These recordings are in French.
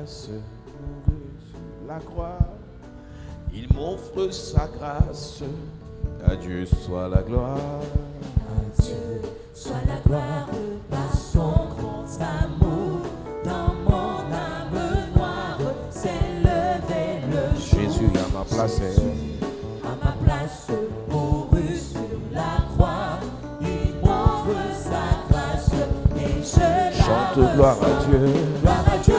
promesse mourut sur la croix. Il m'offre sa grâce. À Dieu soit la gloire. À Dieu soit la gloire par son grand amour. Dans mon âme noire s'est levé le jour. Jésus à ma place. À ma place mourut sur la croix. Il m'offre sa grâce et je la Chante gloire à Dieu. Gloire à Dieu,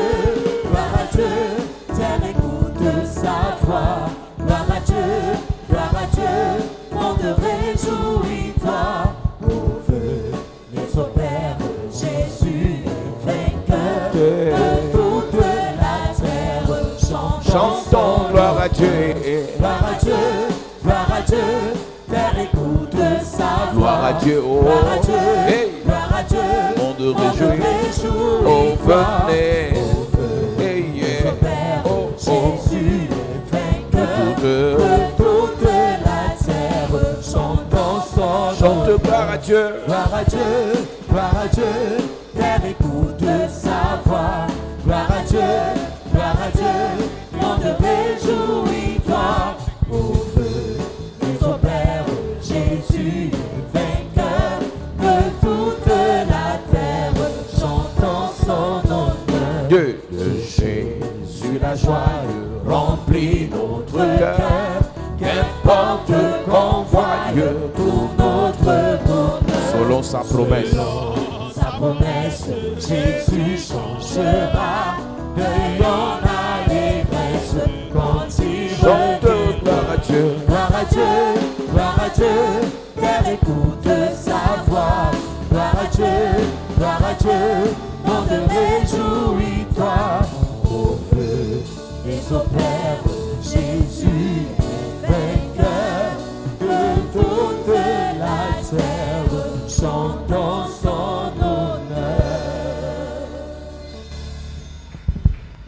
gloire à Dieu. Terre écoute sa voix. Gloire à Dieu, gloire à Dieu. Monde réjouis-toi. Les au Père, Jésus est vainqueur de toute la terre. Chantons gloire à Dieu. Gloire à Dieu, gloire à Dieu. Terre écoute sa voix. Gloire à Dieu. Oh, Gloire à Dieu, hey. gloire à Dieu. Monde réjouis. Oh, venez. Hey, yeah. Oh, oh. Jésus est vainqueur De de toute la terre. Chantons son nom. chante gloire à Dieu. Gloire à Dieu, gloire à Dieu, terre écoute sa voix. Gloire à Dieu, monde réjouis-toi. Au feu et au Père, Jésus est vainqueur de toute la terre. Chantons son honneur. Dieu de Jésus la joie Remplis notre cœur, qu'importe qu'on voie tout notre bonheur. selon sa promesse. Sa promesse, Jésus changera de lion à l'ivresse quand il Chante revient. gloire à Dieu. Gloire à Dieu, gloire à Dieu, terre écoute sa voix. Gloire à Dieu, monde réjouis-toi. Au feu et au Père, Jésus est vainqueur de toute la terre. Chantons son honneur.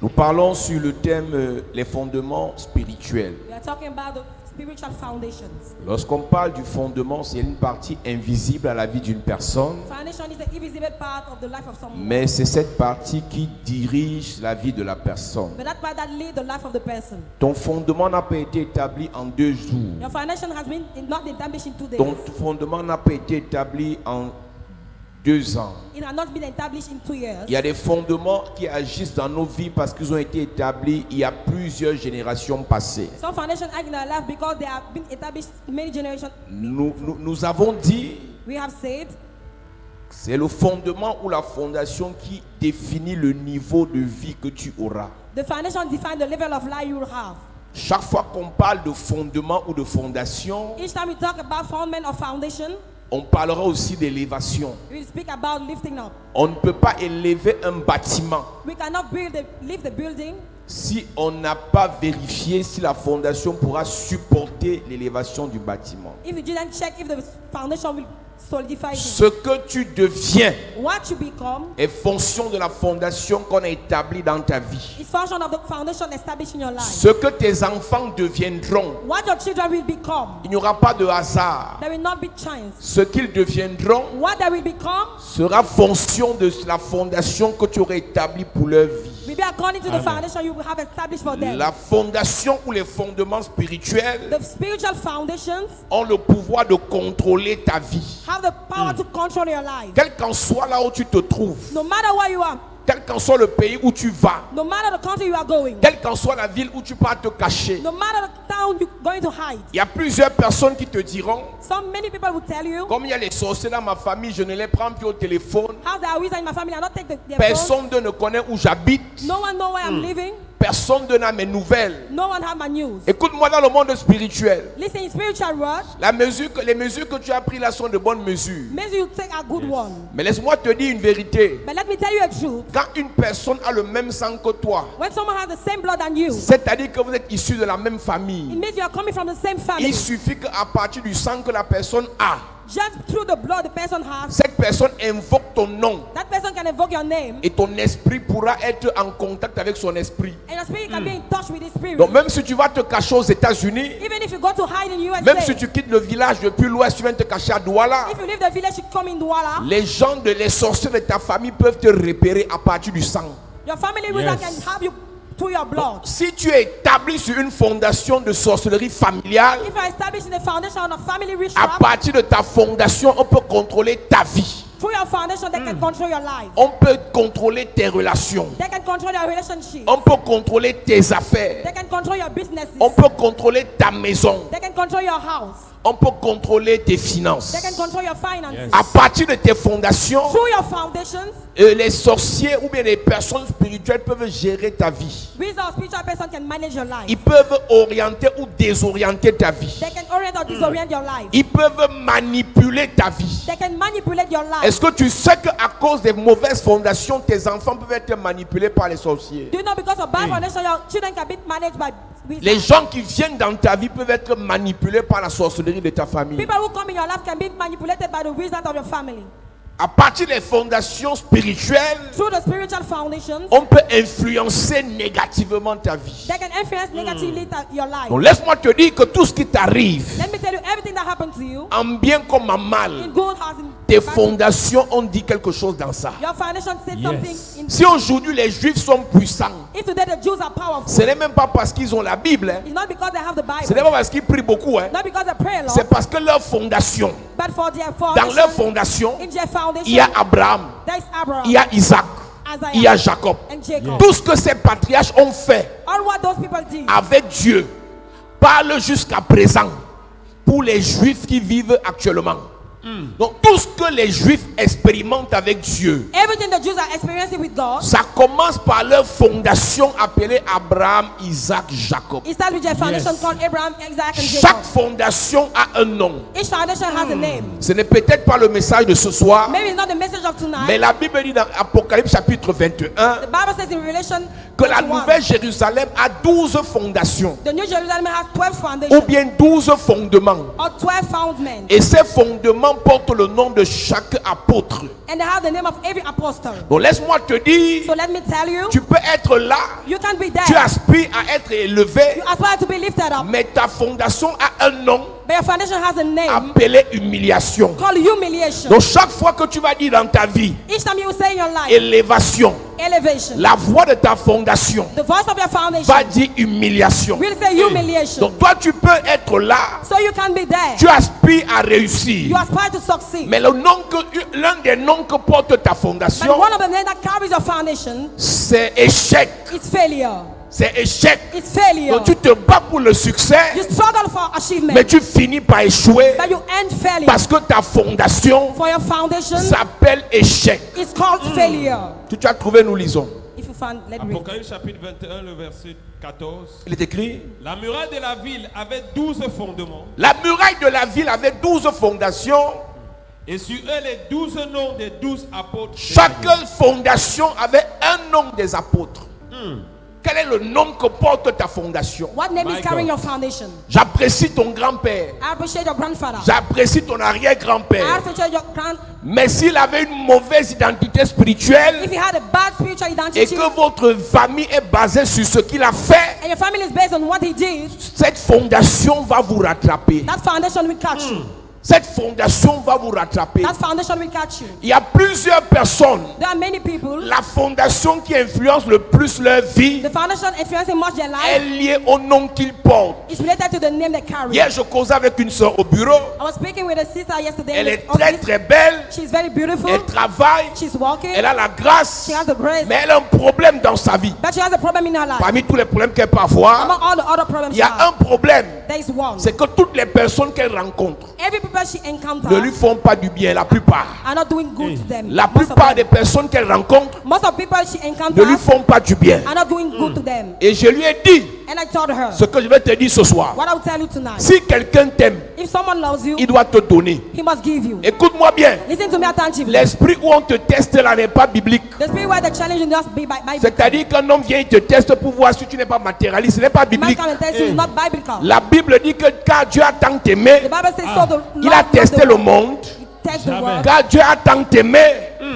Nous parlons sur le thème les fondements spirituels. We are talking about the spiritual foundations. Lorsqu'on parle du fondement, c'est une partie invisible à la vie d'une personne, Foundation is the invisible part of the life of someone. mais c'est cette partie qui dirige la vie de la personne. But that part that leads the life of the person. Ton fondement n'a pas été établi en 2 jours. Your foundation has been not been established in 2 days. Ton fondement n'a pas été établi en 2 ans. It has not been established in 2 years. Il y a des fondements qui agissent dans nos vies parce qu'ils ont été établis il y a plusieurs générations passées. Some foundations act in our life because they have been established many generations. Nous avons dit, We have said c'est le fondement ou la fondation qui définit le niveau de vie que tu auras. the foundation defines the level of life you will have. Chaque fois qu'on parle de fondement ou de fondation, Each time we talk about foundation or foundation, on parlera aussi d'élévation. we speak about lifting up. On ne peut pas élever un bâtiment We cannot lift the building si on n'a pas vérifié si la fondation pourra supporter l'élévation du bâtiment. if you didn't check if the foundation will solidify it. Ce que tu deviens What you become est fonction de la fondation qu'on a établie dans ta vie. is function of the foundation established in your life. Ce que tes enfants deviendront, What your children will become, il n'y aura pas de hasard. there will not be chance. Ce qu'ils deviendront What they will become sera fonction de la fondation que tu aurais établie pour leur vie. will be according to the foundation you will have established for them. La fondation ou les fondements spirituels The spiritual foundations ont le pouvoir de contrôler ta vie. have the power to control your life. Quel qu'en soit là où tu te trouves, No matter where you are, quel qu'en soit le pays où tu vas, no matter the country you are going, quelle qu'en soit la ville où tu pars te cacher, no matter the town you're going to hide. il y a plusieurs personnes qui te diront, Many people will tell you, comme il y a les sorciers dans ma famille, je ne les prends plus au téléphone. how there are wizards in my family, I don't take their phone. Personne ne connaît où j'habite. No one knows where I'm living. Personne ne n'a mes nouvelles. No one have my news. Écoute-moi, dans le monde spirituel, Listen, in spiritual world, les mesures que tu as prises là sont de bonnes mesures. maybe you take a good one. Mais laisse-moi te dire une vérité. But let me tell you a truth. Quand une personne a le même sang que toi, When someone has the same blood than you, c'est-à-dire que vous êtes issus de la même it famille, means you are coming from the same family. il suffit qu'à partir du sang que la personne a, Just through the blood the person has, cette personne invoque ton nom that person can invoke your name, et ton esprit pourra être en contact avec son esprit. and your spirit can be in touch with his spirit. Donc même si tu vas te cacher aux États-Unis, Even if you go to hide in USA, même si tu quittes le village depuis l'ouest, tu viens te cacher à Douala, if you leave the village, you come in Douala, les sorciers de ta famille peuvent te repérer à partir du sang. your family wizard can have you through your blood. Si tu es établi sur une fondation de sorcellerie familiale, If you are established in the foundation of family à witchcraft, partir de ta fondation, on peut contrôler ta vie. through your foundation, they can control your life. On peut contrôler tes relations. They can control your relationship. On peut contrôler tes affaires. They can control your businesses. On peut contrôler ta maison. They can control your house. On peut contrôler tes They finances. can control your finances. À partir de tes fondations, Through your foundations, les sorciers ou bien les personnes spirituelles peuvent gérer ta vie. with our spiritual person can manage your life. Ils peuvent orienter ou désorienter ta vie. They can orient or disorient your life. Ils peuvent manipuler ta vie. They can manipulate your life. Est-ce que tu sais qu'à cause des mauvaises fondations, tes enfants peuvent être manipulés par les sorciers? Do you know because of bad foundation, your children can be managed by wizards? Les gens qui viennent dans ta vie peuvent être manipulés par la sorcellerie de ta famille. People who come in your life can be manipulated by the wizard of your family. À partir des fondations spirituelles, Through the spiritual foundations, on peut influencer négativement ta vie. they can influence negatively your life. Donc laisse-moi te dire que tout ce qui t'arrive, Let me tell you, everything that happened to you, en bien comme en in mal, good as in tes bad, fondations ont dit quelque chose dans ça. your foundation said something in. Si aujourd'hui les Juifs sont puissants, If today the Jews are powerful, ce n'est même pas parce qu'ils ont la Bible, hein. it's not because they have the Ce n'est Bible, pas parce qu'ils prient beaucoup, hein. not because they pray a lot, C'est parce que leur fondation, but for their dans leur foundation, fondation, in their foundation, il y a Abraham, there is Abraham, il y a Isaac, Isaiah, il y a Jacob. and Jacob. Tout ce que ces patriarches ont fait All what those people did avec Dieu parle jusqu'à présent pour les Juifs qui vivent actuellement. Donc tout ce que les Juifs expérimentent avec Dieu, everything the Jews are experiencing with God, ça commence par leur fondation appelée Abraham, Isaac, Jacob. it starts with their foundation called Abraham, Isaac, and Chaque Jacob. fondation a un nom. Each foundation has a name. Ce n'est peut-être pas le message de ce soir, Maybe it's not the message of tonight. mais la Bible dit dans Apocalypse chapitre 21 The Bible says in Revelation que la 21, nouvelle Jérusalem a 12 fondations, the New Jerusalem has 12 ou foundations, bien 12 fondements. or 12 foundments, Et ces fondements portent le nom de chaque apôtre. and they have the name of every apostle. Donc laisse-moi te dire, So let me tell you, tu peux être là, you can be tu there. aspires à être élevé, You aspire to be lifted up, mais ta fondation a un nom but your foundation has a name appelé humiliation. called humiliation. Donc chaque fois que tu vas dire dans ta vie, Each time you say in your life, élévation, elevation, la voix de ta fondation the voice of your foundation va dire humiliation. will say humiliation. Donc toi tu peux être là, So you can be there. tu aspires à réussir. You aspire to succeed. Mais le nom l'un des noms que porte ta But fondation, one of the names that carries your foundation c'est échec. is failure. C'est échec. It's failure. Donc tu te bats pour le succès, You struggle for achievement, mais tu finis par échouer but you end failure. parce que ta fondation For your foundation, s'appelle échec. it's called failure. Tu as trouvé, nous lisons. If you find, let's read. Apocalypse chapitre 21, le verset 14. Il est écrit, La muraille de la ville avait 12 fondements, la muraille de la ville avait 12 fondations. et sur eux les 12 noms des 12 apôtres. de Chaque la ville. fondation avait un nom des apôtres. Quel est le nom que porte ta fondation? What name My is carrying God. your foundation? J'apprécie ton grand-père. I appreciate your grandfather. J'apprécie ton I arrière-grand-père. appreciate your grand. Mais s'il avait une mauvaise identité spirituelle If you had a bad spiritual et identity que votre famille est basée sur ce qu'il a fait, and your family is based on what he did, cette fondation va vous rattraper. that foundation will catch you. Cette fondation va vous rattraper. That foundation will catch you. Il y a plusieurs personnes. There are many people. La fondation qui influence le plus leur vie The foundation influencing much their est life liée au nom qu'ils portent. is related to the name they carry. Hier, je causais avec une soeur au bureau. I was speaking with a sister yesterday. Elle in est the très office. très belle. She's very beautiful. Elle travaille. She's walking. Elle a la grâce. She has the grace. Mais elle a un problème dans sa vie. But she has a problem in her life. Parmi tous les problèmes qu'elle peut avoir, Among all the other problems il she y a un has, problème. there is one. C'est que toutes les personnes qu'elle rencontre Every people she ne encounters lui font pas du bien, la plupart. are not doing good to them. La Most of plupart des them. personnes qu'elle rencontre Most of people she ne lui encounters font pas du bien. are not doing good to them. Et je lui ai dit And I told her, ce que je vais te dire ce soir. what I will tell you tonight. Si quelqu'un t'aime, If someone loves you, il doit te donner. he must give you. Écoute-moi bien. Listen to me attentively. L'esprit où on te teste là n'est pas biblique. The spirit where the challenge must be by C'est-à-dire qu'un homme vient, il te teste pour voir si tu n'es pas matérialiste. Ce n'est pas man biblique. come and test you is not biblical. La Bible dit que car Dieu a tant aimé, The Bible says so the il a Lord testé loved le the world. monde. He tests the world. Car Dieu a tant aimé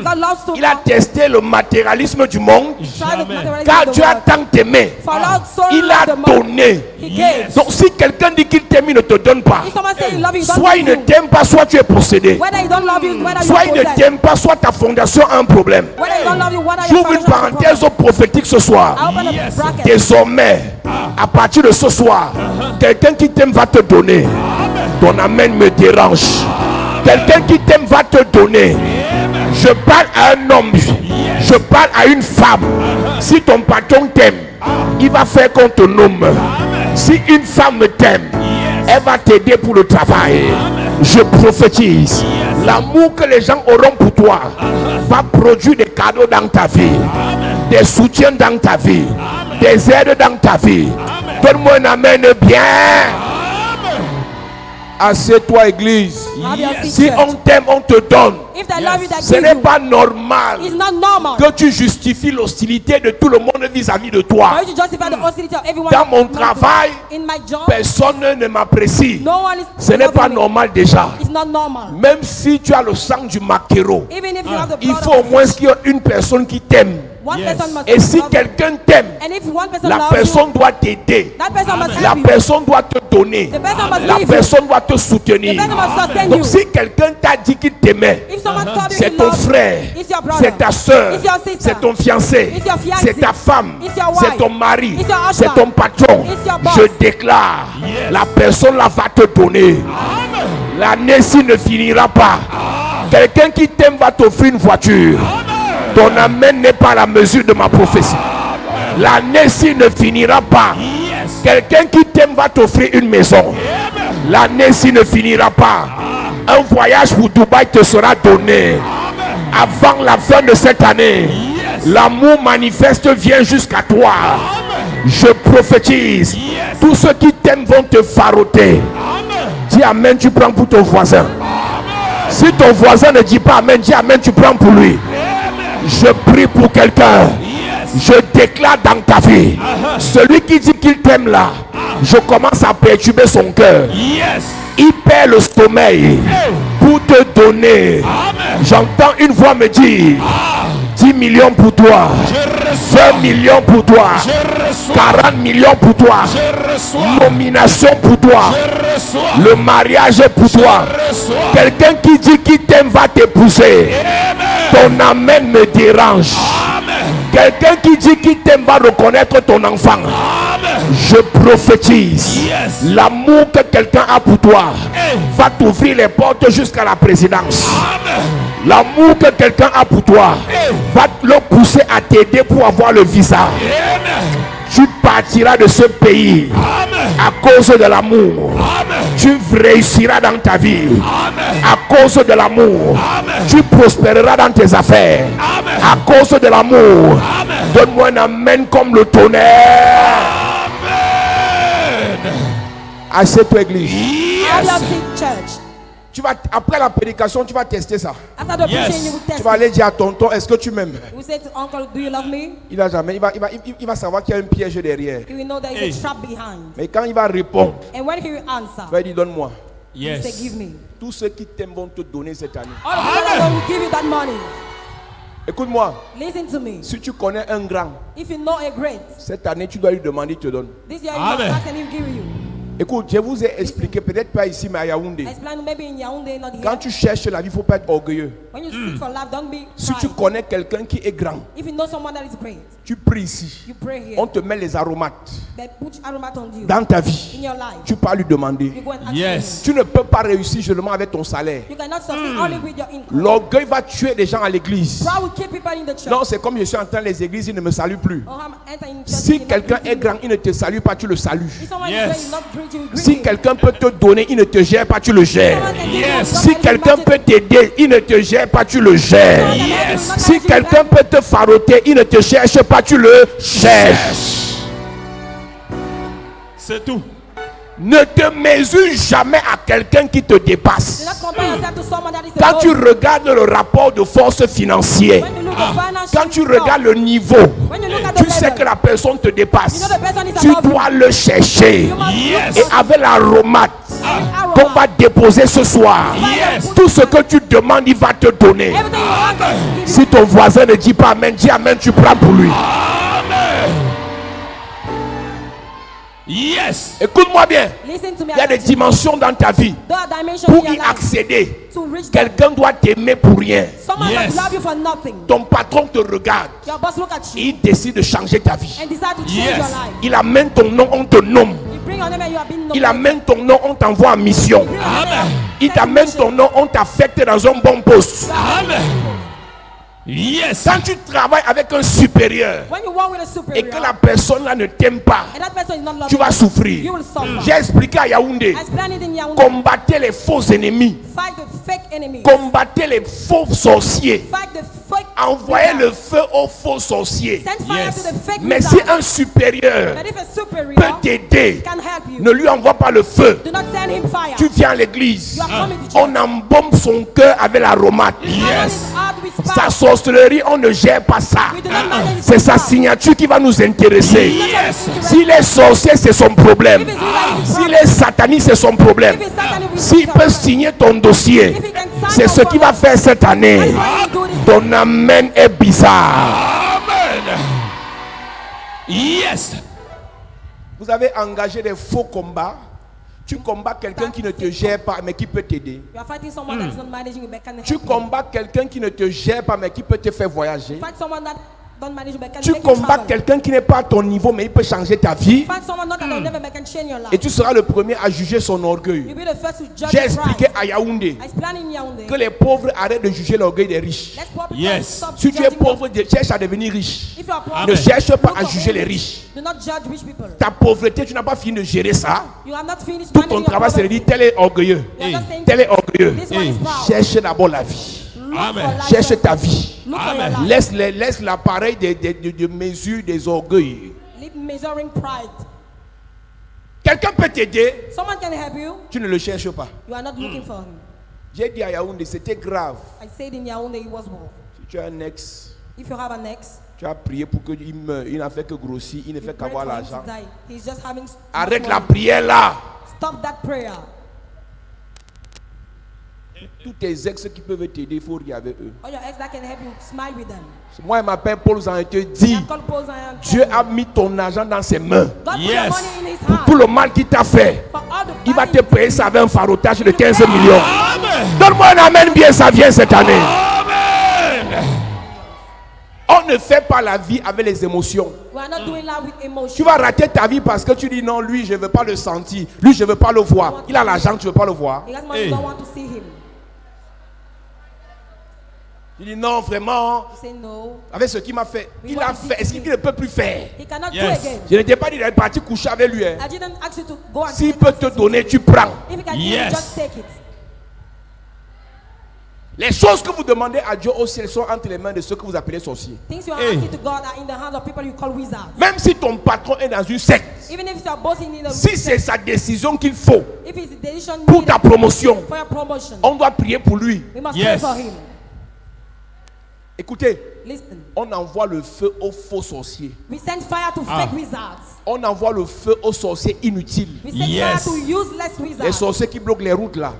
God loves to Il a testé le matérialisme du monde. try the materialism Car of the Dieu a world. tant aimé. For God so Il loved a the world, donné. He gave. Donc si quelqu'un dit qu'il t'aime, il ne te donne pas. If someone say he love you, he don't Soit il give ne you. t'aime pas, soit tu es possédé. Whether he don't love you, whether you Soit il ne possess. t'aime pas, soit ta fondation a un problème. Whether he don't love you, whether your J'ouvre une foundation has a parenthèse problem. prophétique ce soir. I open a bracket. Désormais, à partir de ce soir, quelqu'un qui t'aime va te donner. Ton amen me dérange. Quelqu'un qui t'aime va te donner. Je parle à un homme, je parle à une femme. Si ton patron t'aime, il va faire qu'on te nomme. Si une femme t'aime, elle va t'aider pour le travail. Je prophétise. L'amour que les gens auront pour toi va produire des cadeaux dans ta vie, des soutiens dans ta vie, des aides dans ta vie. Donne-moi un amen bien. Assieds-toi, église. Have your seat, Si church. on t'aime, on te donne. If they love you, they Ce give n'est you. pas normal It's not normal. que tu justifies l'hostilité de tout le monde vis-à-vis de toi. For you to justify the hostility of everyone. Dans mon travail, in my job, personne ne m'apprécie. no one is. Ce n'est pas loving me. normal déjà. It's not normal. Même si tu as le sang du maquereau, Even if you have the il blood faut au of moins qu'il y ait une personne qui t'aime. one Yes. person must Et si love you. quelqu'un t'aime, And if one person la loves personne doit t'aider. you, that person must La help you. personne doit te donner. The person must La give you. personne doit te soutenir. The person must sustain Donc you. si quelqu'un t'a dit qu'il t'aimait, If someone told you c'est he ton loves you, frère, it's your brother. c'est ta soeur, It's your sister. c'est ton fiancé, It's your fiancé. c'est ta femme, It's your c'est wife. ton mari, It's your husband. c'est ton patron. It's your boss. Je déclare, la personne là va te donner. L'année-ci ne finira pas. Quelqu'un qui t'aime va t'offrir une voiture. Ton amen n'est pas à la mesure de ma prophétie. L'année-ci ne finira pas. Quelqu'un qui t'aime va t'offrir une maison. L'année-ci ne finira pas. Un voyage pour Dubaï te sera donné. Avant la fin de cette année, l'amour manifeste vient jusqu'à toi. Je prophétise. Tous ceux qui t'aiment vont te faroter. Dis amen, tu prends pour ton voisin. Si ton voisin ne dit pas amen, dis amen, tu prends pour lui. Je prie pour quelqu'un. Je déclare dans ta vie, celui qui dit qu'il t'aime là, je commence à perturber son cœur. Il perd le sommeil pour te donner. J'entends une voix me dire 10 millions pour toi, 20 millions pour toi, 40 millions pour toi, nomination pour toi, le mariage est pour toi. Quelqu'un qui dit qu'il t'aime va t'épouser. Ton amen me dérange. Quelqu'un qui dit qu'il t'aime va reconnaître ton enfant. Je prophétise. L'amour que quelqu'un a pour toi va t'ouvrir les portes jusqu'à la présidence. L'amour que quelqu'un a pour toi va le pousser à t'aider pour avoir le visa. Tu partiras de ce pays à cause de l'amour. Tu réussiras dans ta vie à cause de l'amour. Tu prospéreras dans tes affaires à cause de l'amour. Donne-moi un amen comme le tonnerre. Assieds-toi, église. Have your seat, church. Tu vas, après la prédication, tu vas tester ça. After the preaching, you will Tu test vas it. aller dire à tonton, est-ce que tu m'aimes? You say to uncle, do you love me? Il va jamais, il va savoir qu'il y a un piège derrière. He will know there is a trap behind. Mais quand il va répondre, And when he will answer, il va dire donne-moi. he will say, give me. Tous ceux qui t'aiment vont te donner cette année. All of the people will give you that money. Écoute-moi, Listen to me. si tu connais un grand, If you know a great, cette année tu dois lui demander, il te donne. this year you must Amen. ask and he will give you. Écoute, je vous ai expliqué, peut-être pas ici, mais à Yaoundé. Explain maybe in Yaoundé, not here. Quand tu cherches la vie, il ne faut pas être orgueilleux. When you seek for love, don't be Si tu pride. connais quelqu'un qui est grand, If you know someone that is great, tu pries ici. you pray here. On te met les aromates They put aromat on you. dans ta In vie. your life, Tu peux lui demander. you go and ask Yes. Tu ne peux pas réussir seulement avec ton salaire. him. You cannot succeed only with your income. L'orgueil va tuer des gens à l'église. Pride will keep people in the church. Non, c'est comme je suis en train les églises, ils ne me saluent plus. Or I'm entering church, Si he will not quelqu'un greet est you. grand, il ne te salue pas, tu le salues. If someone Yes. is great, he will not greet you, he greet Si you. quelqu'un peut te donner, il ne te gère pas, tu le gères. Someone can give you Yes. a job Si and he quelqu'un will peut not t'aider, il ne te gère pas, tu le gères. Yes. Si quelqu'un peut te faroter, il ne te cherche pas, tu le cherches. C'est tout. Ne te mesure jamais à quelqu'un qui te Do dépasse. not compare yourself to someone that is Quand tu above. regardes le rapport de force financier, When you look at financial quand tu stuff, regardes le niveau, when you look at the tu sais level, que la personne te dépasse. you know the person is Tu above you. dois le chercher. You must Yes. Et avec l'aromate arrow. qu'on va déposer ce soir, Yes. tout ce que tu demandes, il va te donner. Everything you ask, he Si ton voisin ne dit pas amen, dis amen, tu prends pour lui. Amen. Yes. Écoute-moi bien. Listen to me. Il y a des dimensions dans ta vie. There are dimensions Pour in your y life. accéder, To reach them. quelqu'un doit t'aimer pour rien. Someone Yes. must love you for nothing. Ton patron te regarde. Your boss look at you Il décide de changer ta vie. and decide to change Yes. your life. Il amène ton nom, on te nomme. You bring your name and you have been Il nominated. amène ton nom, on t'envoie en mission. Bring your name, Amen. Il send you t'amène mission. ton nom, on t'affecte dans un bon poste. Amen. Yes. Quand tu travailles avec un supérieur When you walk with a et superior que la personne là ne t'aime pas, and that person is not loving tu vas you, souffrir. you will suffer. J'ai expliqué à Yaoundé, I explained it in Yaoundé. combattez les faux ennemis, Fight the fake enemies. combattez les faux sorciers, Fight the fake envoyez le wizards. feu aux faux sorciers. Send fire Yes. to the fake Mais wizards. si un supérieur But if a superior peut t'aider, can help you, ne lui envoie pas le feu. do not send him fire. Tu viens à l'église, You are coming to church. on embaume son cœur avec l'aromate. Yes. Sa sorcellerie, on ne gère pas ça. We do not manage C'est his sa power. signature qui va nous intéresser. Yes. S'il est sorcier, c'est son problème. S'il est satanique, c'est son problème. If it's Satan, it will S'il be peut Satan. signer ton dossier, If he can sign c'est your ce qu'il va contract, faire cette année. that's what he will do this Ton amen est bizarre. Amen. Yes. Vous avez engagé des faux combats. Tu combats quelqu'un qui ne te gère pas, mais qui peut t'aider. You are fighting someone that is not managing you, but can help Tu you. combats quelqu'un qui ne te gère pas, mais qui peut te faire voyager. Fight someone that don't manage you, but can Tu make you combats travel. quelqu'un qui n'est pas à ton niveau, mais il peut changer ta vie. Fight someone not that will never make and change your life. Et tu seras le premier à juger son orgueil. You'll be the first to judge J'ai his expliqué pride. à Yaoundé I explained in Yaoundé. que les pauvres arrêtent de juger l'orgueil des riches. Let's poor people Yes. stop Si tu es judging pauvre, them. cherche à devenir riche. If you are poor, Ne Amen. cherche pas look à for juger les rich. riches. Do not judge rich people. Ta pauvreté, tu n'as pas fini de gérer ça. You are not finished Tout managing ton your travail, c'est de poverty. dire tel est orgueilleux. You are just saying Tel est orgueilleux. this one is proud. Cherche d'abord la vie. Look Amen. for life Cherche first. ta vie. Look for your Amen. life. Laisse l'appareil de mesure des orgueils. Leave measuring pride. Quelqu'un peut t'aider, Someone can help you. tu ne le cherches pas. You are not looking for him. J'ai dit à Yaoundé, c'était grave. I said in Yaoundé it was war. Si tu as un ex, If you have an ex, tu as prié pour qu'il meure. Il n'a fait que grossir, il ne you fait pray qu'avoir for him l'argent. to die. He's just having Arrête much la money. prière là. Stop that prayer. Tous tes ex qui peuvent t'aider, il faut rire avec eux. All your ex that can help you, smile with them. Moi, il m'appelle Paul Zan et te dit, I call Paul Zion. Dieu a mis ton argent dans ses mains. God put Yes. your money in his Pour hand. tout le mal qu'il t'a fait, For all the il va bad te things payer ça avec un farotage de 15 millions. Amen. Donne-moi un amen bien, ça vient cette année. Amen. On ne fait pas la vie avec les émotions. We are not doing that with Tu emotion. vas rater ta vie parce que tu dis non, lui, je ne veux pas le sentir. Lui, je ne veux pas le voir. Il a l'argent, tu ne veux pas le voir. Because money Hey. don't want to see him. Tu dis non, vraiment, You say no. avec ce qu'il m'a fait, il a fait. Est-ce qu'il ne peut plus faire? He cannot Yes. do again. Je ne t'ai pas dit d'aller partir coucher avec lui. Hein. I didn't ask you to go and S'il take peut it. te donner, tu prends. If he can give you, Yes. just take it. Les choses que vous demandez à Dieu au ciel sont entre les mains de ceux que vous appelez sorciers. Things you are Hey. asking to God are in the hands of people you call wizards. Même si ton patron est dans une secte, Even if you are bossing in a si c'est sa décision qu'il faut if it's the decision pour needed ta promotion, for your promotion, on doit prier pour lui. we must Yes. pray for him. Écoutez, Listen. on envoie le feu aux faux sorciers. We send fire to Ah. fake wizards. On envoie le feu aux sorciers inutiles. We send Yes. fire to useless Les wizards. sorciers qui bloquent les routes là,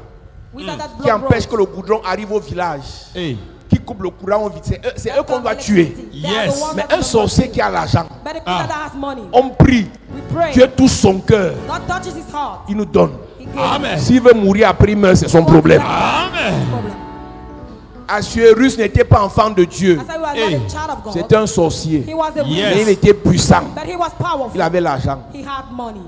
Wizards that qui block empêchent que roads. le goudron arrive au village, Hey. qui coupent le courant au vide. C'est eux That qu'on doit block tuer. electricity. They are the Yes. ones Mais that un block sorcier electricity. qui a l'argent, But the Ah. wizard that has money, on prie, we pray. Dieu touche son cœur, God touches his heart. il nous donne. He gives. Amen. S'il veut mourir après, il meurt, c'est son problème. Amen. Problem. Assuérus n'était pas enfant de Dieu, I said we are Hey. not a child of God. c'était un sorcier. He was a Yes. Mais il wizard, était puissant, but he was powerful. il avait l'argent. He had money.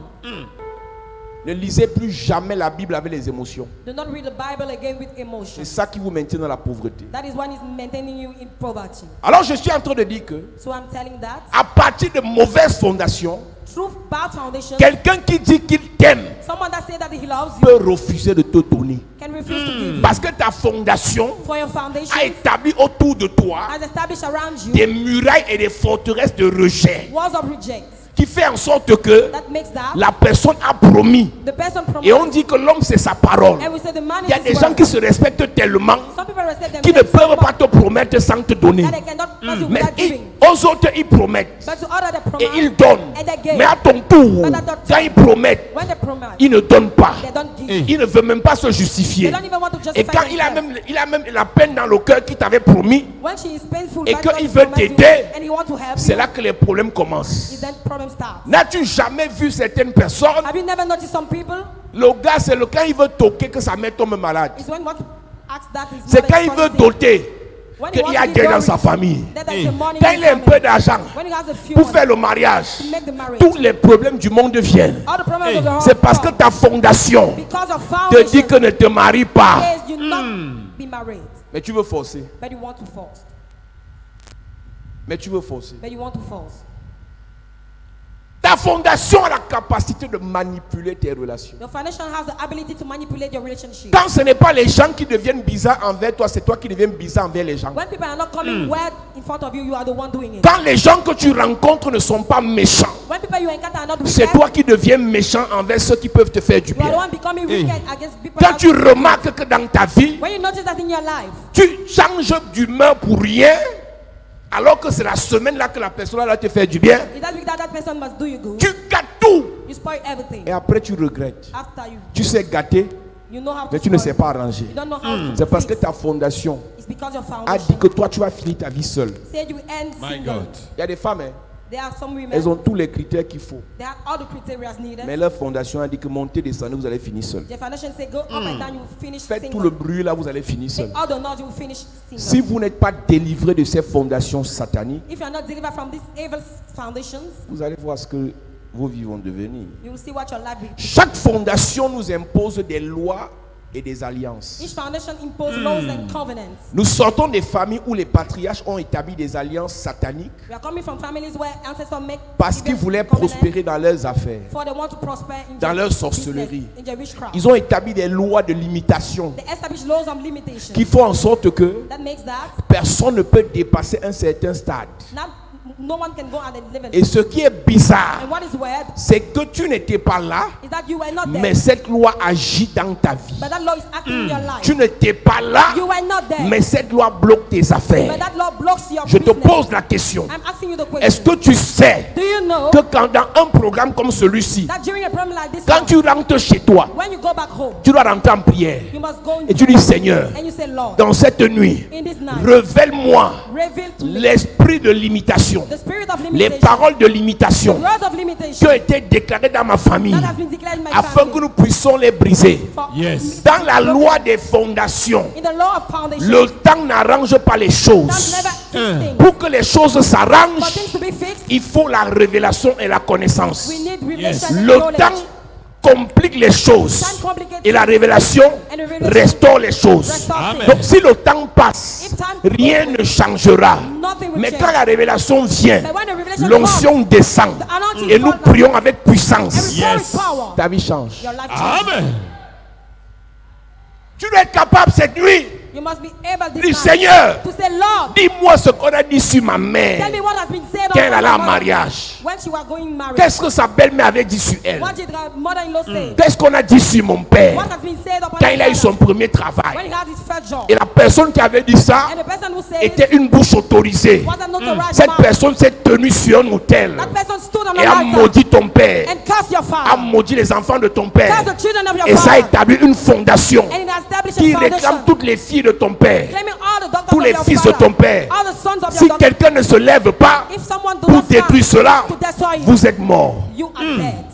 Ne lisez plus jamais la Bible avec les émotions. Do not read the Bible again with emotion. C'est ça qui vous maintient dans la pauvreté. That is what is maintaining you in poverty. Alors je suis en train de dire que, So I'm telling that à partir de mauvaises fondations, through bad foundation, quelqu'un qui dit qu'il t'aime someone that says that he loves you peut refuser de te donner. can refuse to give you. Parce que ta fondation For your foundation a établi autour de toi has established around you des murailles et des forteresses de rejet. walls of reject. qui fait en sorte que that makes that la personne a promis. the person promises. Et on dit que l'homme c'est sa parole. And we say the man Il y a is des his gens word. qui se respectent tellement Some people respect qui ne themselves peuvent pas te promettre sans te donner. that they cannot trust you Mais without giving. aux autres ils promettent But to others they et promise ils donnent. and they give. Mais à ton tour, But at your quand ils promettent, When they promise, ils ne donnent pas. they don't give. Il ne veut même pas se They justifier. don't even want to justify Et quand il a themselves. même la peine dans le cœur qu'il t'avait promis, When she is painful, et but qu'il God veut promise you, t'aider, and he want to help c'est you, là que les problèmes commencent. is then problem starts. N'as-tu jamais vu certaines personnes, Have you never noticed some people? le gars c'est le quand il veut toquer que sa mère tombe malade. It's when you want to ask that his C'est mother quand is il veut falling sick. doter When he qu'il wants y a to give Dieu dans glory, sa famille. that there is a money Quand in il his a un peu family. d'argent When he has a few pour money faire le mariage, to make the marriage, tous les problèmes du monde viennent. all the problems of the C'est whole parce que world, ta fondation because of te dit foundation, que ne te marie pas. says you not be married, Mais tu veux forcer. but you want to force. Mais tu veux forcer. But you want to force. Ta fondation a la capacité de manipuler tes relations. Your foundation has the ability to manipulate your relationship. Quand ce n'est pas les gens qui deviennent bizarres envers toi, c'est toi qui deviens bizarre envers les gens. When people are not coming well in front of you, you are the one doing it. Quand les gens que tu rencontres ne sont pas méchants, When people you encounter are not c'est wicked, toi qui deviens méchant envers ceux qui peuvent te faire du you are the bien. one becoming wicked against people. Quand that- tu remarques que dans ta vie, When you notice that in your life, tu changes d'humeur pour rien, alors que c'est la semaine là que la personne va te faire du bien, is that week that person must do you good? tu gâtes tout. You spoil everything. Et après tu regrettes. After you, Tu sais gâter, you know how to mais tu ne spoil. sais pas arranger. You don't know how to C'est parce que fix. ta fondation It's because your a dit foundation que toi tu vas finir ta vie seule. said you end My single. God. Il y a des femmes, hein, There are some women, elles ont tous les critères qu'il faut. they have all the criteria needed. Mais leur fondation a dit que montez, descendez, vous allez finir seul. Their foundation say go up and down, you will finish Faites tout single. le bruit là, vous allez finir Take seul. all the noise, you will finish single. Si vous n'êtes pas délivré de ces fondations sataniques, If you are not delivered from these evil foundations, vous allez voir ce que vos vies vont devenir. you will see what your life will be. Chaque fondation nous impose des lois et des alliances. Each foundation imposes laws and covenants. Nous sortons des familles où les patriarches ont établi des alliances sataniques We are coming from families where ancestors make parce qu'ils evil voulaient covenants prospérer dans leurs affaires. for they want to prosper in Dans their leur business, sorcellerie. in their witchcraft. Ils ont établi des lois de limitation They establish laws of limitation qui font en sorte que that makes that personne ne peut dépasser un certain stade. no one can go at the level. Et ce qui est bizarre, And what is weird c'est que tu n'étais pas là, is that you were not there, mais cette loi agit dans ta vie. but that law is acting in your life. Tu n'étais pas là, You were not there, mais cette loi bloque tes but affaires. that law blocks your Je te business. pose la question. I'm asking you the Est-ce question. que tu sais Do you know que quand dans un programme comme celui-ci, that during a problem like this, quand one, tu rentres chez toi, when you go back home, tu dois rentrer en prière you must go et tu dis Seigneur, and you say, Lord, dans cette nuit, in this night, révèle-moi reveal to me l'esprit de limitation, the spirit of les limitation, paroles de limitation words of qui limitation ont été déclarées dans ma famille that have been declared in my afin family. que nous puissions les briser. For- Yes. Dans la loi des fondations, In the law of foundation, le temps n'arrange pas les that choses. never fix things. Pour que les choses For s'arrangent, things to be fixed, il faut la révélation et la connaissance. we need revelation and Le knowledge. temps complique les choses Time complicates et la things. révélation And the revelation restaure les choses. restores Amen. things. Donc si le temps passe, If time rien goes, ne changera. nothing will Mais change. quand la révélation vient, But when the revelation l'onction descend the anointing et nous falls, prions avec every puissance. power Yes. is power. Ta vie change. Your life changes. Amen. Tu dois être capable cette nuit. You must be able this Dis night Seigneur, to say, Lord, dis-moi ce qu'on a dit sur ma tell mère me what has been said quand elle on allait my en mother mariage. when she was going married. Qu'est-ce que sa belle-mère avait dit sur elle? What did her mother-in-law say? Qu'est-ce qu'on a dit sur mon père What has been said upon quand his il a eu son father premier when travail? he had his first job? Et la personne qui avait dit ça And the person who said était it une bouche autorisée. was an authorized Cette man. personne s'est tenue sur un autel That person stood on et the a altar maudit ton père, and cursed your a father, maudit les enfants de ton père. cursed the children of your Et ça a father, établi une fondation and it established qui a réclame foundation, toutes les filles de ton père, claiming all the daughters tous of les your fils de father, ton père. all the sons of Si your daughter. quelqu'un ne se lève pas If someone do pour not détruire stand cela, to destroy you, vous êtes mort. you are dead.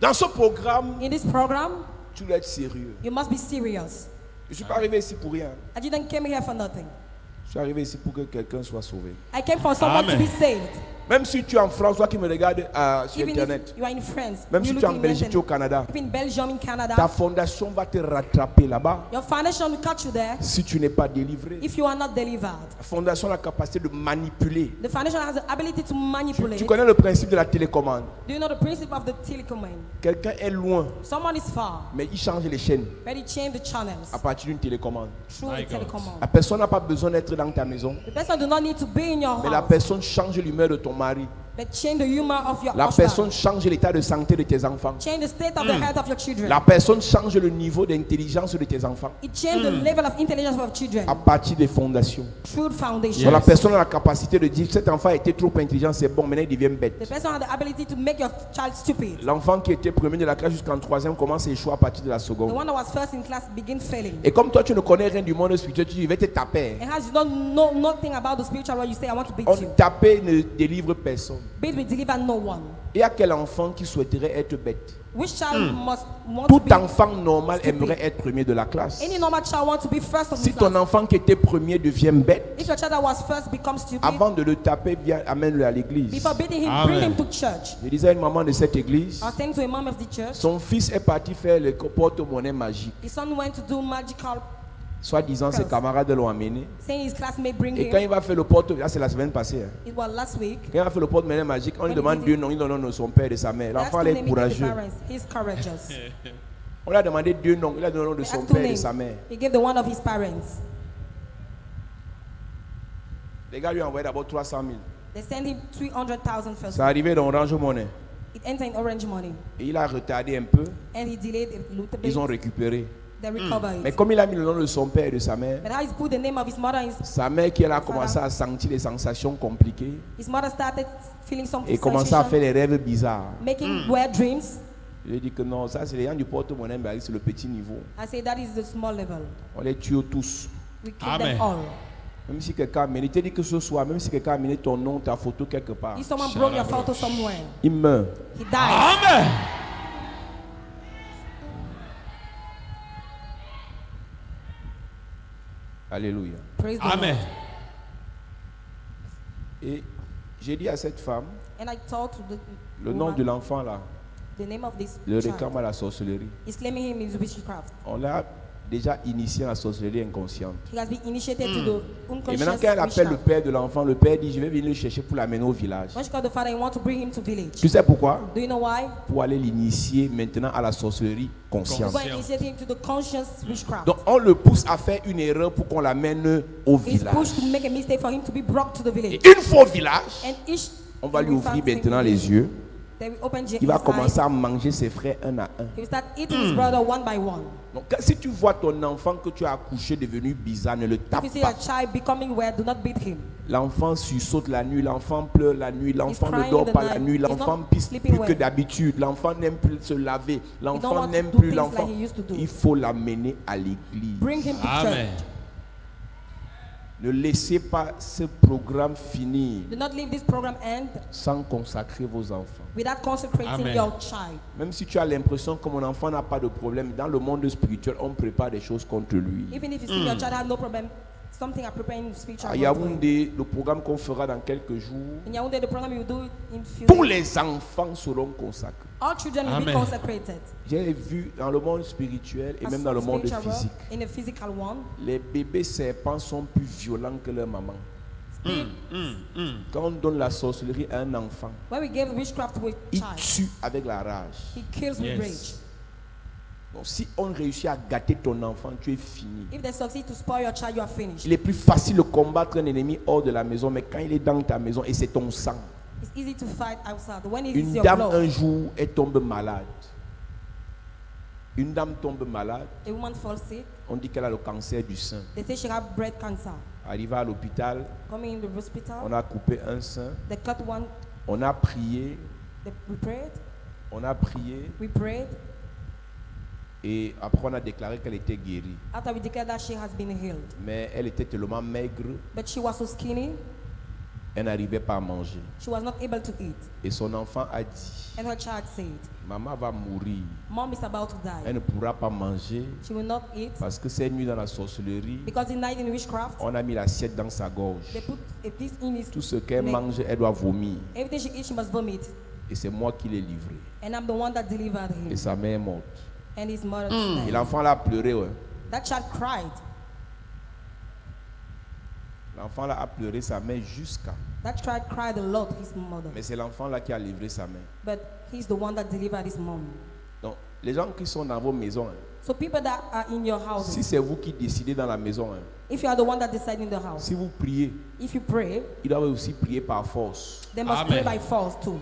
Dans ce programme, In this program, tu dois être sérieux. you must be serious. Je ne suis pas arrivé ici pour rien. I didn't come here for nothing. Je suis arrivé ici pour que quelqu'un soit sauvé. I came for someone to Amen. be saved. Même si tu es en France, toi qui me regardes sur Even Internet, if you are in France, même you si tu es en look in Belgique, tu es au Internet, Canada, even Belgium, in ta Canada, fondation va te rattraper là-bas your foundation will catch you there si tu n'es pas délivré. if you are not delivered. La fondation a la capacité de manipuler. The foundation has the ability to manipulate. Tu connais le principe de la télécommande. Do you know the principle of the telecommand? Quelqu'un est loin, Someone is far, mais il change les chaînes but he changed the channels à partir d'une télécommande. through My the God. telecommand. La personne n'a pas besoin d'être dans ta maison, The person do not need to be in your mais la house, personne change l'humeur de ton mari. but change the humor of your La husband. personne change l'état de santé de tes enfants. Change the state of the health of your children. La personne change le niveau d'intelligence de tes enfants It changes the level of intelligence of children à partir des fondations. through foundation. Donc la personne a la capacité de dire cet enfant était trop intelligent, c'est bon, maintenant il devient The bête. person has the ability to make your child stupid. L'enfant qui était premier de la classe jusqu'en troisième commence à échouer à partir de la The seconde. one that was first in class begin failing. Et comme toi tu ne connais rien du monde spirituel, tu dis je vais te taper. And as you don't know nothing about the spiritual world, you say, I want to beat On you. taper ne délivre personne. Beat will deliver no one. Et à quel enfant qui souhaiterait être bête? Which child must want to Tout be? enfant normal stupid. aimerait être premier de la classe. Any normal child wants to be first of Si the ton class. enfant qui était premier devient bête, If your child that was first becomes stupid, avant de le taper, viens, amène-le à l'église. before beating him, Amen. bring him to church. Je disais à une maman de cette église, I was saying to a mom of the church, son fils est parti faire le porte-monnaie magique. his son went to do magical, Soit disant ses camarades l'ont amené. saying his classmate bring Et quand him. il va faire le porte-monnaie, là c'est la semaine passée. Hein. It was last week. Quand il va faire le porte-monnaie magique, on lui When demande he deux did noms, il donne le nom de son père et de sa mère. That's L'enfant two est names he gave the courageux. parents. He's courageous. On lui a demandé deux noms, il a donné le nom de He son has two père et de names. sa mère. He gave the one of his parents. Les gars lui ont envoyé d'abord 300 000. They sent him 300,000 first. Ça arrivait dans Orange Money. It entered in Orange Money. Et il a retardé un peu. And he delayed a little bit. Ils ont récupéré. They recovered Mais it. comme il a mis le nom de son père et de sa mère, But how he put the name of his mother, sa mère qui elle a commencé à sentir les sensations compliquées his mother started feeling some et commençait à faire sensation, des rêves bizarres. making weird dreams. Je lui ai dit que non, ça c'est les gens du porte-monnaie, mais c'est le petit niveau. I say that is the small level. On les tue tous. We kill Amen. them all. Même si quelqu'un a amené, il te dit que ce soir, même si quelqu'un a amené ton nom, ta photo quelque part, If someone broke your photo somewhere, il meurt. he dies. Amen. Alléluia. Praise the Amen. Lord. Et j'ai dit à cette femme, And I told to the le nom woman, de l'enfant là, the name of this le child réclame à la sorcellerie. is claiming him is witchcraft. On l'a déjà initié à la sorcellerie inconsciente. He has been initiated to the Et unconscious maintenant, quand elle appelle le witchcraft. père de l'enfant, le père dit, je vais venir le chercher pour l'amener au village. When she called the father, he want to bring him to village. Tu sais pourquoi? Do you know why? Pour aller l'initier maintenant à la sorcellerie consciente. Go and initiate him to the conscious witchcraft. Donc on le pousse à faire une erreur pour qu'on l'amène au He's pushed to village. make a mistake for him to be brought to the village. Et une fois au village, And each on va lui he will ouvrir find maintenant something. les yeux. They will open Il va his commencer eyes. à manger ses frères un à un. He will start eating his brother one by one. Donc si tu vois ton enfant que tu as accouché devenu bizarre, ne le If tape you see pas. a child becoming weird, do not beat him. L'enfant sursaute la nuit, l'enfant pleure la nuit, l'enfant ne crying dort the pas la night. nuit, He's l'enfant not pisse sleeping plus que well. d'habitude, l'enfant n'aime plus se laver, l'enfant want to n'aime do plus things l'enfant. like he used to do. Il faut l'amener à l'église. Bring him to Amen. church. Ne laissez pas ce programme finir Do not leave this program end sans consacrer vos enfants. without consecrating Amen. your child. Même si tu as l'impression que mon enfant n'a pas de problème, dans le monde spirituel, on prépare des choses contre lui. Even if you see your child has no problem, something are preparing spiritual À world for him. Yaoundé, le programme qu'on fera dans quelques jours, In Yaoundé, the program you will do in few tous days. les enfants seront consacrés. All children will be Amen. consecrated. J'ai vu dans le monde spirituel et même dans le monde Spiritual world, physique, in the physical one, les bébés serpents sont plus violents que leur maman. Quand on donne la sorcellerie à un enfant, when we give witchcraft to a il child, tue avec la rage. he kills with Yes. rage. Donc, si on réussit à gâter ton enfant, tu es fini. If they succeed to spoil your child, you are finished. Il est plus facile de combattre un ennemi hors de la maison, mais quand il est dans ta maison et c'est ton sang. It's easy to fight outside. When it Une is your dame blood, un jour, elle tombe malade. Une dame tombe malade, a woman falls sick. on dit qu'elle a le cancer du sein. They say she has breast cancer. Arrivée à l'hôpital, Coming in the hospital, on a coupé un sein, they cut one. on a prié, We prayed. We prayed. Et après on a déclaré qu'elle était guérie. After we declared that she has been healed, Mais elle était tellement maigre, but she was so skinny. Elle n'arrivait pas à manger. She was not able to eat. Et son enfant a dit, And her child said, maman va mourir. Mom is about to Elle die. ne pourra pas manger She will not eat parce que c'est nuit dans la sorcellerie. because in night in witchcraft, On a mis l'assiette dans sa gorge. they put a piece in his Tout ce qu'elle leg. mange, elle doit vomir. Everything she eats, she must vomit. Et c'est moi qui l'ai livré. And I'm the one that delivered Et him. sa mère est morte. And his mother Et died. l'enfant là a pleuré. Ouais. That child cried. L'enfant là a pleuré sa mère jusqu'à. That child cried a lot, his mother. Mais c'est l'enfant là qui a livré sa mère. But he's the one that delivered his mom. Donc, les gens qui sont dans vos maisons, hein, So people that are in your si houses, c'est vous qui décidez dans la maison, hein, if you are the one that decide in the house, si vous priez, if you pray, ils doivent aussi prier par force. they must Amen. pray by force too.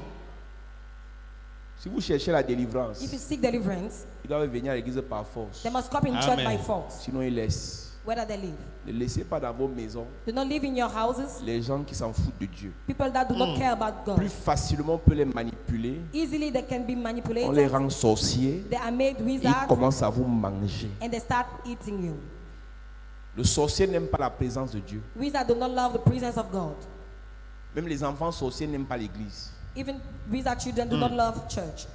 Si vous cherchez la délivrance, If you seek deliverance, ils doivent venir à l'église par force. they must come in church Amen. by force, Sinon, ils laissent. whether they live. Ne laissez pas dans vos maisons Do not live in your houses. les gens qui s'en foutent de Dieu. People that do not care about God. Plus facilement, on peut les manipuler. Easily they can be On les manipulated. rend sorciers. They are made Ils wizards commencent à vous manger. and they start eating you. Le sorcier n'aime pas la présence de Dieu. Wizards do not love the presence of God. Même les enfants sorciers n'aiment pas l'église. Even wizard children do not love church.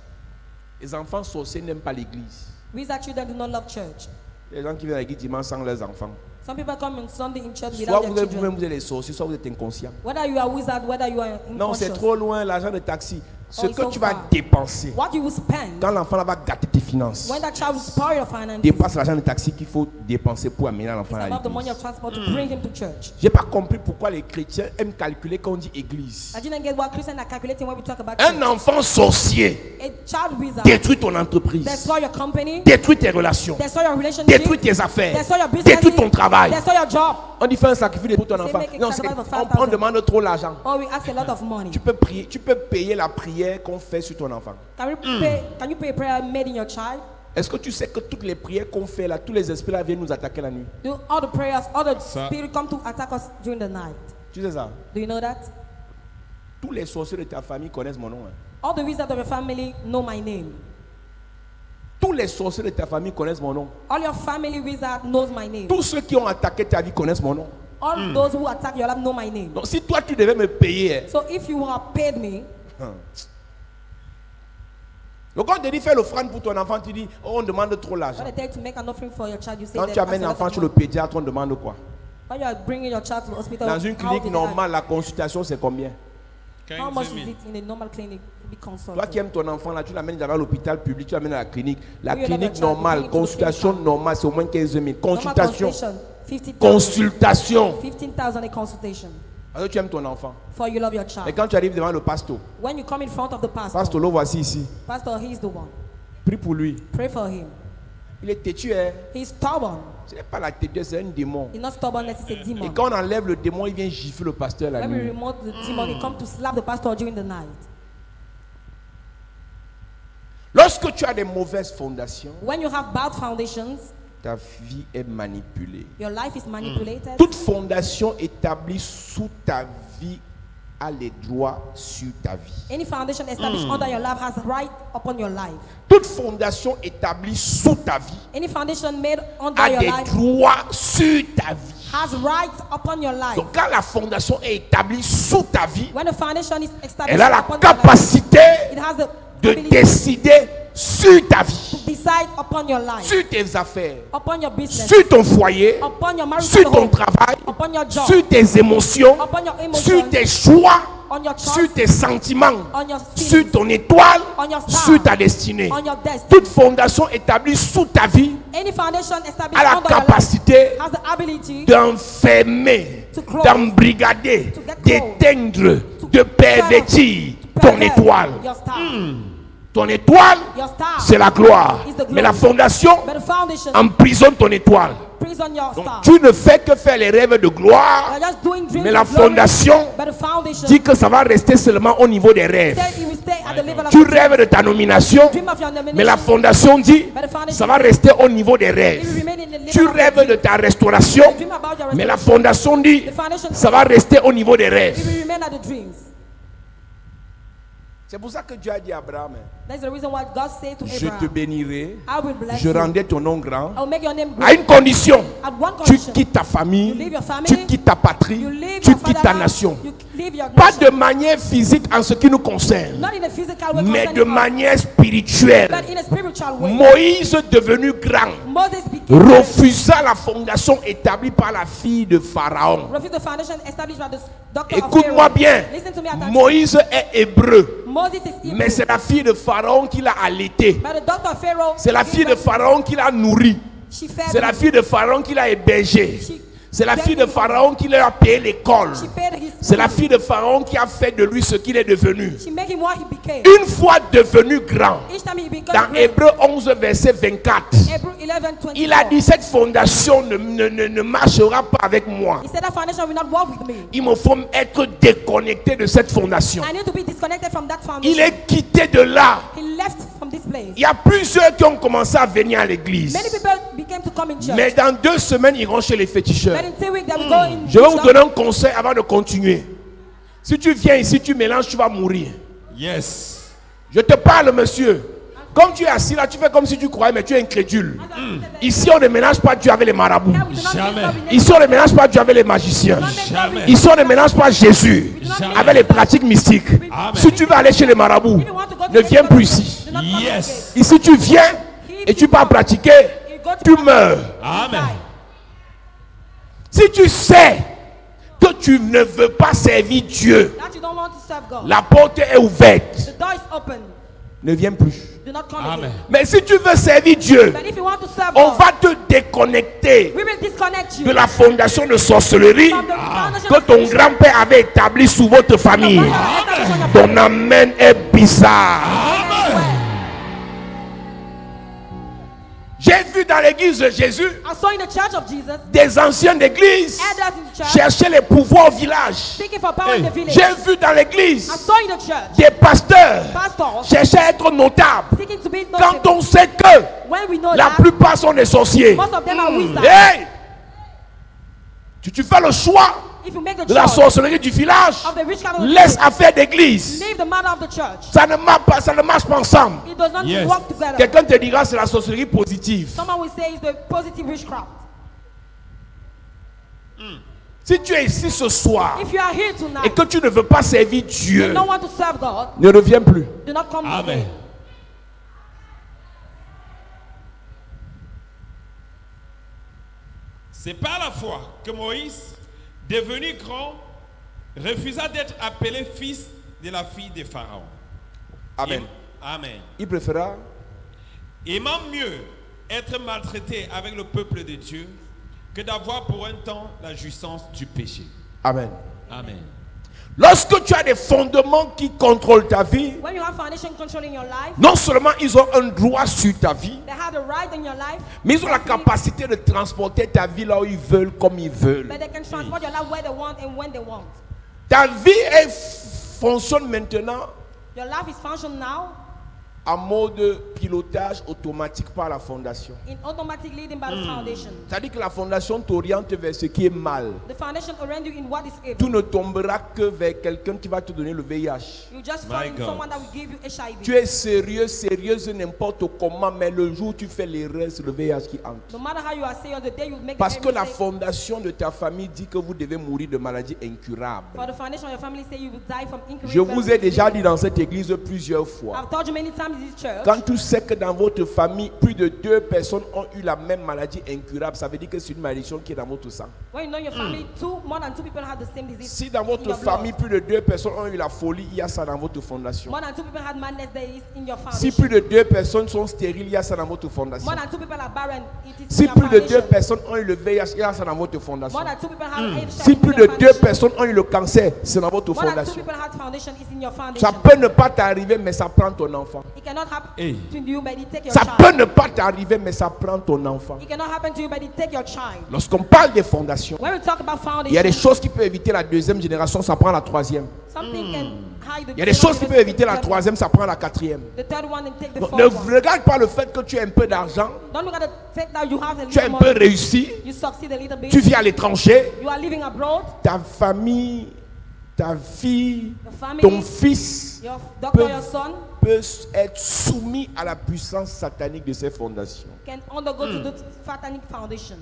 Les enfants sorciers n'aiment pas l'église. Wizard children do not love church. Les gens qui viennent à l'église dimanche sans leurs enfants. Some people come on Sunday in church Soit without vous their êtes vous-même, children. vous êtes les sorciers, soit vous êtes inconscient. Whether you are wizard, whether you are Non, c'est unconscious. trop loin, l'argent de taxi. Ce Oh, que so tu vas far. dépenser, What you will spend quand l'enfant là va gâter tes finances, when that child will spoil your finances. dépasse l'argent de taxi qu'il faut dépenser pour amener l'enfant It's à about the money l'église. of transport to bring him to church. J'ai pas compris pourquoi les chrétiens aiment calculer quand on dit église. I didn't get what Christians are calculating when we talk about Un church. enfant sorcier A child wizard détruit ton entreprise, destroy your company, détruit tes relations, destroy your relationship, détruit tes affaires, destroy your business, détruit ton travail. destroy your job. On dit fais un sacrifice pour ton Say enfant. make a Non, sacrifice of on 5,000. demande trop l'argent. Or we ask a lot of money. Tu peux prier, tu peux payer la prière qu'on fait sur ton enfant. Can you pay a prayer made in your child? Est-ce que tu sais que toutes les prières qu'on fait là, tous les esprits là viennent nous attaquer la nuit? Do all the prayers, all the Ça- spirits come to attack us during the night. Tu sais ça? Do you know that? Tous les sorciers de ta famille connaissent mon nom. Hein. All the wizards of your family know my name. Tous les sorciers de ta famille connaissent mon nom. All your family wizard knows my name. Tous ceux qui ont attaqué ta vie connaissent mon nom. All those who attack your life know my name. Donc si toi tu devais me payer, hein, So if you have paid me, donc quand on te dit fais l'offrande pour ton enfant, tu dis oh, on demande trop l'argent. when I tell you to make an offering for your child, you say Quand that tu amènes that's a lot l'enfant of sur le money. pédiatre, on demande quoi? When you are bringing your child to the hospital, Dans une how clinique did normale, la consultation c'est combien? how much 15 is 000. it in a normal clinic to be consulted? Toi qui aimes ton enfant là, tu l'amènes dans l'hôpital public, tu l'amènes à la clinique. La Oui, clinique là, le normale, child, bring it to the consultation clinic. normale, c'est au moins 15 000. Normal Consultation. consultation, 50,000. Consultation. 15,000 a consultation. Parce que tu aimes ton enfant. For you love your Et child. quand tu arrives devant le pasteur, When you come in front of the pastor, pasteur, le voici ici. pastor, he's the one. Prie pour lui. Pray for him. Il est têtu, hein. He's stubborn. Ce n'est pas la têtu, c'est un démon. He's not stubborn, it's a Et demon. quand on enlève le démon, il vient gifler le pasteur la When we nuit. remove the demon, he comes to slap the pastor during the night. Lorsque tu as des mauvaises fondations, When you have bad foundations, ta vie est manipulée. your life is manipulated. Toute fondation établie sous ta vie a les droits sur ta vie. Any foundation established under your life has right upon your life. Toute fondation établie sous ta vie Any foundation made under a your des life droits sur ta vie. has right upon your life. Donc quand la fondation est établie sous ta vie, When a foundation is established elle a la upon your life, capacité it has the de ability décider sur ta to vie, decide upon your life, sur tes affaires, upon your business, sur ton foyer, upon your marital sur ton home, travail, upon your job, sur tes émotions, upon your sur emotions, tes choix, on your sur choice, tes sentiments, on your sur feelings, ton étoile, on your star, sur ta destinée. on your destiny. Toute fondation établie sous ta vie Any foundation established a la under your life capacité has the ability d'enfermer, To close, d'embrigader, to get d'éteindre, to de pervertir to ton pervert étoile. Your star. Ton étoile, Your star. c'est la gloire. Is the glory. Mais la fondation But the foundation emprisonne ton étoile. prison your Donc star. tu ne fais que faire les rêves de gloire, You're just doing dreams mais la of glory, fondation but the foundation dit que ça va rester seulement au niveau des rêves. said it will stay at the level of Tu the rêves de ta nomination, dream of your nomination. mais la fondation dit But the foundation ça va rester au niveau des it will rêves. remain in the level Tu of the rêves de ta restauration, dream about your mais la restoration. fondation dit The foundation ça va rester au niveau des it rêves. will remain at the dreams. C'est pour ça que Dieu a dit à Abraham, That's the reason why God said to je te Abraham, bénirai, I will bless je you. rendrai ton nom grand, I will make your name à great. une condition. At one Tu condition. quittes ta famille, You leave your family, tu quittes ta patrie, You leave tu your quittes ta fatherland, nation. You leave your Pas nation. de manière physique en ce qui nous concerne, Not in a physical way, mais concerning de us, manière spirituelle. but in a spiritual way. Moïse, devenu grand, Moses became refusa la fondation établie par la fille de Pharaon. refused the foundation established by the doctor of Écoute-moi Pharaoh. bien, Listen to me attention. Moïse est hébreu, Moses is Hebrew, mais c'est la fille de Pharaon qui l'a allaité. but the doctor of Pharaoh, C'est la fille de Pharaon qui l'a nourri. she fed C'est la him. fille de Pharaon qui l'a hébergé. She C'est la fed fille de him. Pharaon qui lui a payé l'école. She paid his C'est la school. fille de Pharaon qui a fait de lui ce qu'il est devenu. She made him what he became. Une fois devenu grand, Each time he became dans great, Hébreux 11, verset 24, Hebrew 11:24. il a dit cette fondation ne marchera pas avec moi. He said that foundation will not work with me. Il me faut être déconnecté de cette fondation. I need to be disconnected from that foundation. Il est quitté de là. He left from this place. Il y a plusieurs qui ont commencé à venir à l'église. Many people became to come in church. Mais dans 2 semaines, ils iront chez les féticheurs. But in 2 weeks they will go in Je vais vous church. donner un conseil avant de continuer. Si tu viens ici, tu mélanges, tu vas mourir. Yes. Je te parle, monsieur. Comme tu es assis là, tu fais comme si tu croyais, mais tu es incrédule. Ici, on ne mélange pas Dieu avec les marabouts. Here we do not Jamais. mix up in Ici, on ne mélange pas Dieu avec les magiciens. Jamais. Ici, on ne mélange pas Jésus Jamais. avec les pratiques mystiques. Amen. Si tu veux aller chez les marabouts, If you want to go to ne the viens temple, plus ici. do not come Yes. Ici, tu viens et tu pars pratiquer, tu meurs. Amen. Si tu sais que tu ne veux pas servir Dieu, That you don't want to serve God. la porte est ouverte. The door is open. Ne viens plus. Do not come Amen. again. Mais si tu veux servir Dieu, But if you want to serve on God, va te déconnecter we will disconnect you de la fondation de sorcellerie from the foundation que of ton spiritual- grand-père avait établie sous votre famille. Ton amen est bizarre. J'ai vu dans l'église de Jésus I saw in the church of Jesus, des anciens d'église elders in the church, chercher les pouvoirs au village. seeking for power in the village. J'ai vu dans I l'église saw in the church, des pasteurs pastors chercher à être notables. seeking to be Quand notable. on sait que When we know la that, plupart sont des sorciers. most of them are wizards. Hey! Tu fais le choix If you make the de la choice sorcellerie du village, of the witchcraft of the laisse village, affaire d'église. leave the matter of the church. Ça ne marche pas ensemble. It does not Yes. work together. Quelqu'un te dira c'est la sorcellerie positive. Someone will say it's the positive witchcraft. Si tu es ici ce soir If you are here et tonight, que tu ne veux pas servir Dieu, you don't want to serve God, ne reviens plus. do not come Amen. again. C'est par la foi que Moïse, devenu grand, refusa d'être appelé fils de la fille de Pharaon. Amen. Amen. Il préféra Aimant mieux être maltraité avec le peuple de Dieu que d'avoir pour un temps la jouissance du péché. Amen. Amen. Lorsque tu as des fondements qui contrôlent ta vie, When you have foundation controlling your life, non seulement ils ont un droit sur ta vie, they have the right in your life, mais ils ont la capacité de transporter ta vie là où ils veulent, comme ils veulent. but they can transport your life where they want and when they want. Ta vie fonctionne maintenant Your life is functional now en mode pilotage automatique par la fondation. in automatic leading by the foundation. C'est-à-dire que la fondation t'oriente vers ce qui est mal. The foundation orients you in what is Tout evil. ne tombera que vers quelqu'un qui va te donner le VIH. You just My fall in God. someone that will give you HIV. Tu es sérieux, sérieuse n'importe comment, mais le jour où tu fais l'erreur, c'est le VIH qui entre. No matter how you are saying, the day you make Parce the que la mistake, fondation de ta famille dit que vous devez mourir de maladies incurables. for the foundation of your family say you will die from Je vous ai incurable déjà dit dans cette église plusieurs fois. I've told you many times in this church. Quand tu sais que dans votre famille, plus de 2 personnes ont eu la même maladie incurable, ça veut dire que c'est une malédiction qui est dans votre sang. When you know your family, more than two people have the same disease. Si dans in votre your blood. famille, plus de 2 personnes ont eu la folie, il y a ça dans votre fondation. More than two people had madness that is in your Si foundation. plus de 2 personnes sont stériles, il y a ça dans votre fondation. More than two people are barren, it is Si in your plus de 2 foundation. personnes ont eu le VIH, il y a ça dans votre fondation. More than two people have HIV, Si it's plus in de your 2 foundation. personnes ont eu le cancer, c'est dans votre More than two fondation. people had foundation, it's in your Ça foundation. peut ne pas t'arriver, mais ça prend ton enfant. It cannot happen Hey. to you, but it take your Ça child. peut ne pas t'arriver, mais ça prend ton enfant. It cannot happen to you, but it take your child. Lorsqu'on parle des fondations, When we talk about il y a des foundation, choses qui peuvent éviter la 2e génération, ça prend la 3e. something can hide the Il y a des choses qui peuvent éviter la 3e, ça prend la 4e. The third one and take the Donc, fourth ne one. regarde pas le fait que tu as un peu d'argent, Don't look at the fact that you have a tu as little un peu money, réussi, you succeed a little bit, tu vis à l'étranger, you are living abroad, ta famille ta fille, Your family, ton fils your daughter, peut, your son peut être soumis à la puissance satanique de ces fondations. can undergo to the satanic foundation.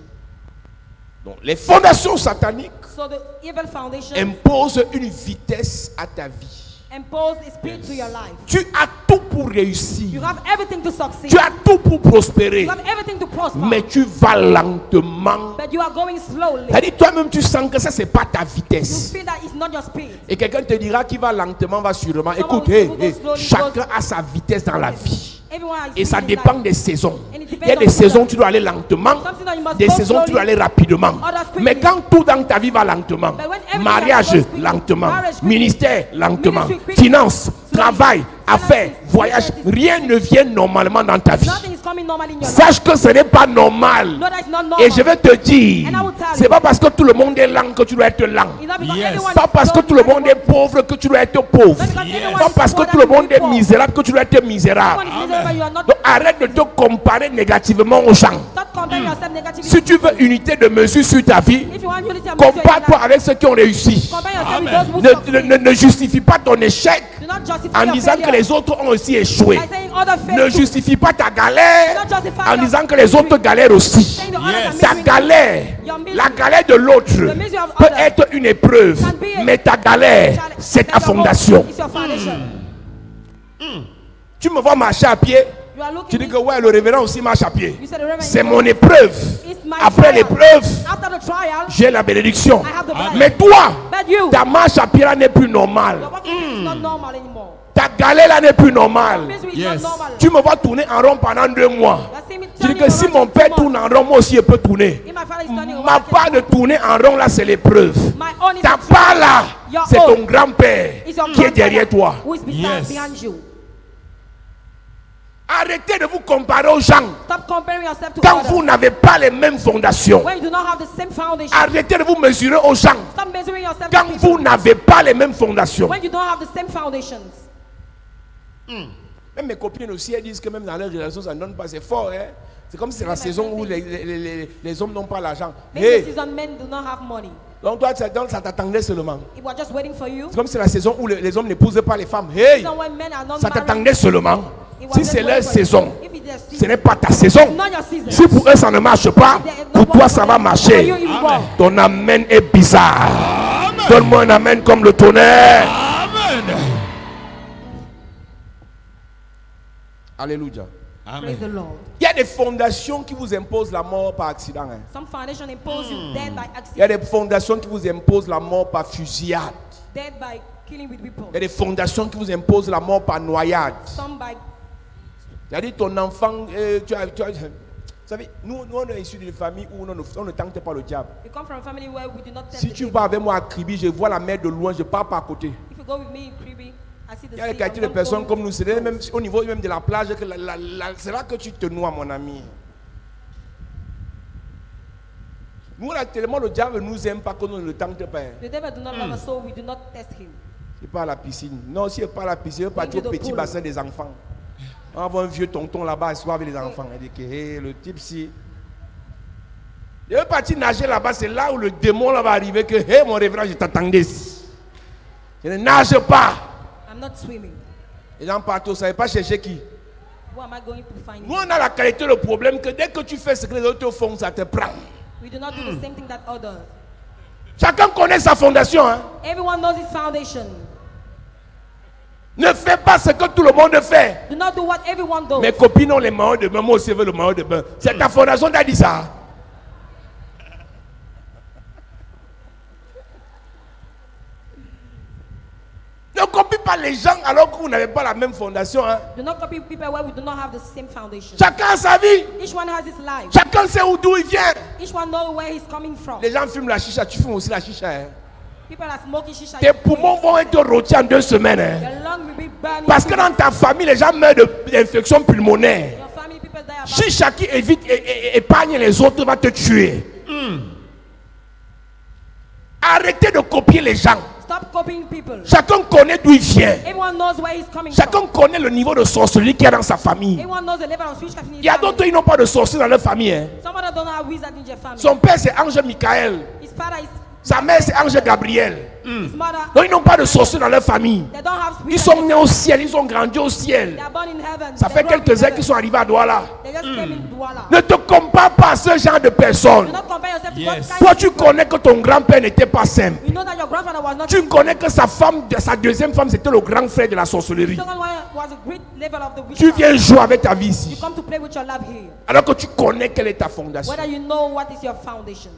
Donc, les fondations sataniques So the evil foundation imposent une vitesse à ta vie. impose a speed to your life. Tu as tout pour You réussir. have everything to succeed. Tu as tout pour prospérer. You have everything to prosper. Mais tu vas lentement. But you are going slowly. C'est-à-dire, toi-même, tu sens que ça, c'est pas ta You vitesse. feel that it's not your speed. Et quelqu'un te dira qu'il va lentement, va sûrement. Someone Écoute, will go slowly, chacun a sa vitesse dans la vie. Everyone has Et ça speed in dépend life. des saisons. And it Il depends y a des on saisons season. où tu dois aller lentement, Something that you must des go saisons où tu dois slowly. aller rapidement. Others quickly. Mais quand tout dans ta vie va lentement, But when everything mariage goes quickly, lentement, marriage quickly, ministère lentement, ministry quickly, finance, slowly, travail, affaires, finances, voyage, businesses, rien ne vient normalement dans ta vie. Nothing is coming normally in your life. Sache que ce n'est pas normal. No, that is not normal. Et je vais te dire, And I will tell c'est you. pas parce que tout le monde est lent que tu dois être lent. It's not because Yes. everyone Pas is parce que slow, tout le everyone monde est pauvre que tu dois être pauvre. Not because Yes. everyone Pas is parce que poor tout le that you monde est poor. misérable que tu dois être misérable. Everyone is miserable, you are not. Donc arrête de te comparer négativement aux gens. Stop comparing yourself negatively. Si tu veux unité de mesure sur ta vie, If you want unity and measure in compare-toi life, avec ceux qui ont réussi. compare yourself with Amen. those who succeed. Ne justifie pas ton échec Do not justify en your disant que failure les autres ont aussi échoué. by saying other Ne failures. justifie pas ta galère Do not justify en your disant que les autres galèrent aussi. saying the others Yes. are Ta misery. galère, Your misery. la galère de l'autre The misery of peut others être une épreuve, can be a mais ta galère, challenge. c'est ta But your hope fondation. is your foundation. Tu me vois marcher à pied, You are looking tu dis at- que ouais, le révérend aussi marche à pied. You said the Reverend C'est is mon épreuve. It's my Après trial. l'épreuve, After the trial, j'ai la bénédiction. I have the blessing. Mais toi, But you, ta marche à pied là n'est plus normale. your walking is not normal anymore. Ta galère là n'est plus normale. Misery is Yes. not normal. Tu me vois tourner en rond pendant 2 mois. You are seeing me Tu dis turning que si around mon in père 2 tourne months. en rond, moi aussi je peux tourner. If my father is turning around, Ma I can part de tourner en rond là, c'est l'épreuve. My own is Ta the trial. part là, Your c'est own ton grand-père is your qui est grandfather derrière toi. Who is beside, Yes. behind you. Arrêtez de vous comparer aux gens Stop comparing yourself to quand others. vous n'avez pas les mêmes fondations. When you do not have the same foundation. Arrêtez de vous mesurer aux gens Stop measuring yourself quand to vous people. n'avez pas les mêmes fondations. When you don't have the same foundations. Même mes copines aussi, elles disent que même dans leur relation, ça ne donne pas. C'est fort, hein? C'est comme si c'est la saison où les hommes n'ont pas l'argent. Maybe Hey, the season men do not have money. donc toi, ça t'attendait seulement. It was just waiting for you. C'est comme si c'est la saison où les hommes n'épousent pas les femmes. Hey, Season when men are not ça married. t'attendait seulement. It was Si just c'est leur waiting for you. saison, If it's their ce season, n'est pas ta saison. it's not your season. Si pour eux ça ne marche pas, pour toi ça va For you, marcher. it will Amen. work. Ton amen est bizarre. Amen. Donne-moi un amen comme le tonnerre. Amen. Alléluia. Praise Amen. the Lord. Il y a des fondations qui vous imposent la mort par accident. Hein. Some foundation impose you dead by Il y a accident, des fondations qui vous imposent la mort par fusillade. dead by killing with people. Il y a des fondations qui vous imposent la mort par noyade. Some by C'est-à-dire ton enfant, vous savez, nous on est issus d'une famille où on ne tente pas le diable. you come from a family where we do not test Si the tu devil. vas avec moi à Kribi, je vois la mer de loin, je pars pas à côté. If you go with me in Kribi, I see the Il y a des sea. quartiers I de don't personnes go comme nous, with c'est you. même au niveau même de la plage, que c'est là que tu te noies, mon ami. Nous, là, tellement le diable nous aime pas que nous ne le tente pas. Hein. The devil do not love us, so we do not test him. C'est pas à la piscine. Non, si c'est pas à la piscine, il partir au petit bassin des enfants. On va voir un vieux tonton là-bas, asseoir avec les enfants. Il dit que hey, le type si. Il veut partir nager là-bas, c'est là où le démon là va arriver que hey, mon révérend, je t'attendais. Je ne nage pas. I'm not swimming. Les gens partent, vous ne savez pas chercher qui. Who am I going to find? Nous, on a la qualité, le problème que dès que tu fais ce que les autres font, ça te prend. We do not do the same thing that others. Chacun connaît sa fondation. Hein. Everyone knows his foundation. Ne fais pas ce que tout le monde fait. Do not do what everyone does. Mes copines ont les maillots de bain, moi aussi je veux le maillot de bain. C'est ta fondation qui t'a dit ça. Ne copie pas les gens alors que vous n'avez pas la même fondation. Hein. Do not copy people where we do not have the same foundation. Chacun a sa vie. Each one has his life. Chacun sait d'où il vient. Each one knows where he's coming from. Les gens fument la chicha, tu fumes aussi la chicha. Hein. People are smoking shisha. Tes poumons vont être rôtis en 2 semaines. Hein. Your lung will be burning. Parce que dans ta famille, les gens meurent d'infections pulmonaires. Your family people die about. Chicha qui évite épargne les autres va te tuer. Arrêtez de copier les gens. Stop copying people. Chacun connaît d'où il vient. Everyone knows where he's coming Chacun from. connaît le niveau de sorcellerie qu'il y a dans sa famille. Everyone knows the level of witchcraft in his Il y a d'autres family. qui n'ont pas de sorcellerie dans leur famille. Hein. Some others don't have wizard in their family. Son père c'est Ange Michael. His father is Sa mère, c'est Ange Gabriel. His mother, Donc, ils n'ont pas de sorciers dans leur famille. they don't have spirit. Ils sont nés au ciel, ils ont grandi au ciel. They are born in heaven. Ça They fait grew up in quelques heures heaven. qu'ils sont arrivés à Douala. They just came in Douala. Ne te compare pas à ce genre de personnes. Do not compare yourself to Yes. God kind Toi, of tu people. connais que ton grand-père n'était pas simple. You know that your grandfather was not. Tu connais que sa femme, sa deuxième femme, c'était le grand frère de la sorcellerie. The second one was a great level of the Tu witchcraft. viens jouer avec ta vie You ici. come to play with your love here. Alors que tu connais quelle est ta fondation. Whether you know what is your foundation.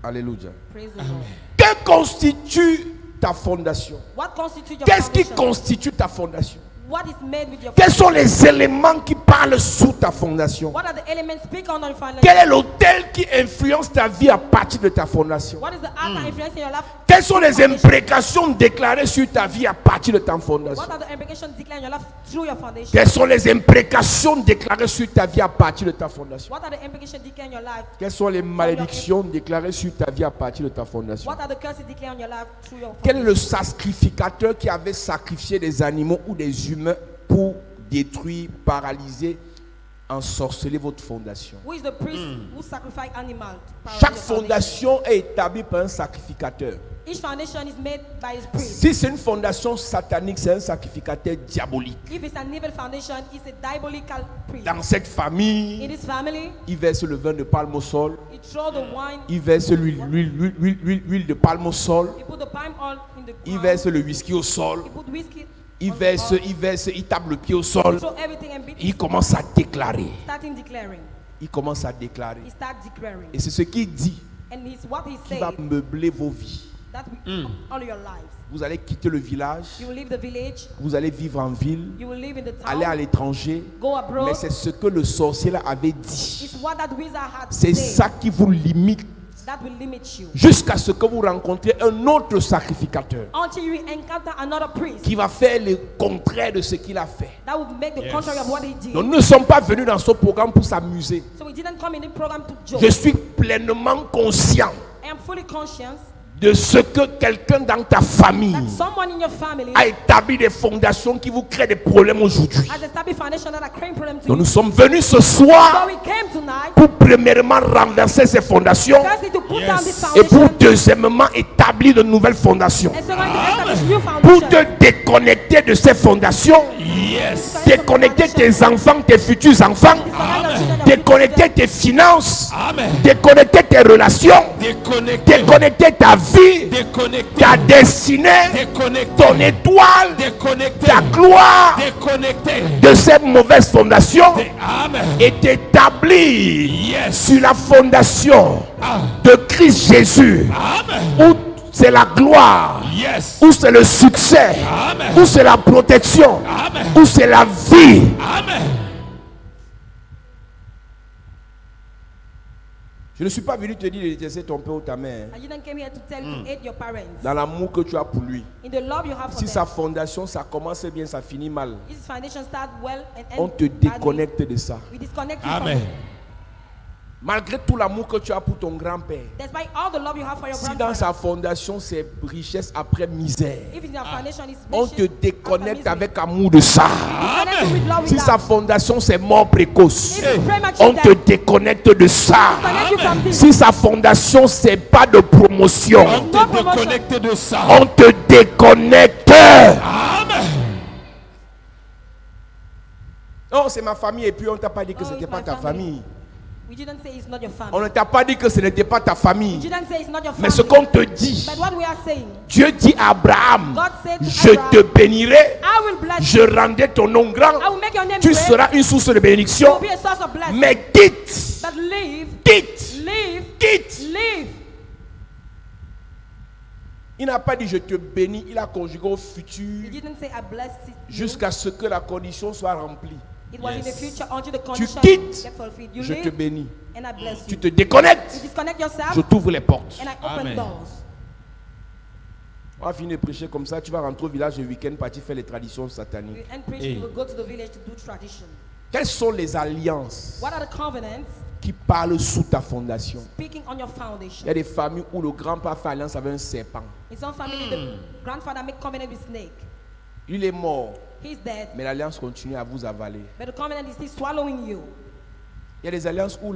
Alléluia. Praise the Lord. Que constitue ta fondation? What constitutes your Qu'est-ce qui foundation? constitue ta fondation? What is made with your Quels foundation? sont les éléments qui parlent sous ta fondation? What are the elements speak on your foundation? Quel est l'autel qui influence ta vie à partir de ta fondation? What is the altar influencing your life? Quelles sont les Foundation. imprécations déclarées sur ta vie à partir de ta fondation? What are the implications declared in your life through your foundation? Quelles sont les imprécations déclarées sur ta vie à partir de ta fondation? What are the implications declared in your life? Quelles sont les malédictions déclarées sur ta vie à partir de ta fondation? What are the curses declared in your life through your Quel est foundation? le sacrificateur qui avait sacrifié des animaux ou des humains pour détruire, paralyser, ensorceler votre fondation? Who is the priest who sacrificed animals? to power Chaque your foundation? fondation est établie par un sacrificateur. Each foundation is made by his priest. Si c'est une fondation satanique, c'est un sacrificateur diabolique. If it's an evil foundation, it's a diabolical priest. Dans cette In famille, his family, il verse le vin de palme au sol, he throw the wine, il verse l'huile de palme au sol, he put the palm oil in the il ground, verse le whisky au sol, he put whiskey il on the verse, oil, il tape le pied au sol, throw everything and beat il commence à déclarer. starting declaring. Il commence à déclarer. He start declaring. Et c'est ce qu'il dit And it's what he qui va said meubler vos vies. that will all your lives. Vous allez quitter le village, You will leave the village, vous allez vivre en ville, you will live in the aller à town, l'étranger. go Mais abroad. c'est ce que le sorcier là avait dit. It's what that wizard had C'est said ça qui vous limite that will limit you. jusqu'à ce que vous rencontrez un autre sacrificateur Until you encounter another priest qui va faire le contraire de ce qu'il a fait. that will make the contrary of what he did. Donc nous ne sommes pas venus dans ce programme pour s'amuser. So we didn't come in this program to joke. Je suis pleinement conscient I am fully conscious de ce que quelqu'un dans ta famille that someone in your family a établi des fondations qui vous créent des problèmes aujourd'hui. has established foundation that are creating problem to Donc nous you. sommes venus ce So soir we came tonight pour premièrement renverser ces fondations firstly to put down this et pour foundation deuxièmement établir de nouvelles fondations. and secondly to establish new Pour foundation. te déconnecter de ces fondations, Yes. déconnecter tes enfants, tes futurs enfants, déconnecter tes finances, Amen. déconnecter tes relations, Déconnecté. déconnecter ta vie, Déconnecté. ta destinée, Déconnecté. ton étoile, Déconnecté. ta gloire Déconnecté. de cette mauvaise fondation Amen. est établie Yes. sur la fondation de Christ Jésus, Amen. où c'est la gloire, Yes. où c'est le succès, Amen. où c'est la protection, Amen. où c'est la vie. Amen. Je ne suis pas venu te dire de détester ton père ou ta mère I didn't come here to tell you to hate your parents. dans l'amour que tu as pour lui. In the love you have for Si them. sa fondation, ça commence bien, ça finit mal. This foundation start well and end On te badly. déconnecte de ça. We disconnect you Amen. from it. Malgré tout l'amour que tu as pour ton grand-père, Despite all the love you have for your si dans grandfather. sa fondation c'est richesse après misère, If in your foundation is on riches te after déconnecte misery. avec amour de ça. Disconnect you with love Si with sa that. fondation c'est mort précoce, If it's premature on te death, déconnecte de ça. disconnect you from this. Si sa fondation c'est pas de promotion, On te déconnecte de ça. on te déconnecte. Amen. Oh, c'est ma famille et puis on t'a pas dit que Oh, c'était it's pas my ta family. famille. We didn't say it's not your On family. ne t'a pas dit que ce n'était pas ta We famille. didn't say it's not your Mais ce family. qu'on te dit, But what we are saying, Dieu dit à Abraham, God said to je te Abraham, bénirai, I will bless je you. rendrai ton nom grand, I will make your name tu great. seras une source de You bénédiction, will be a source of blessing. mais quitte, But live, quitte, live, quitte. live. Il n'a pas dit je te bénis, il a conjugué au He futur didn't say I bless you. jusqu'à ce que la condition soit remplie. It was in the Yes. future until the condition quittes, get fulfilled. You Je te live bénis. and I bless Tu you. te déconnectes, You disconnect yourself je t'ouvre les portes. and I open Amen. doors. On va finir de prêcher comme ça, tu vas rentrer au village le week-end, partir faire les traditions sataniques. We end preaching, we will go to the village to do tradition. Quelles sont les alliances What are the covenants qui parlent sous ta fondation? speaking on your Il y a foundation? des familles où le grand-père fait alliance avec un serpent. In some family, the grandfather make covenant with snake. Il est mort, He's dead, mais l'alliance continue à vous avaler. but the covenant is still swallowing you. Il y a des alliances où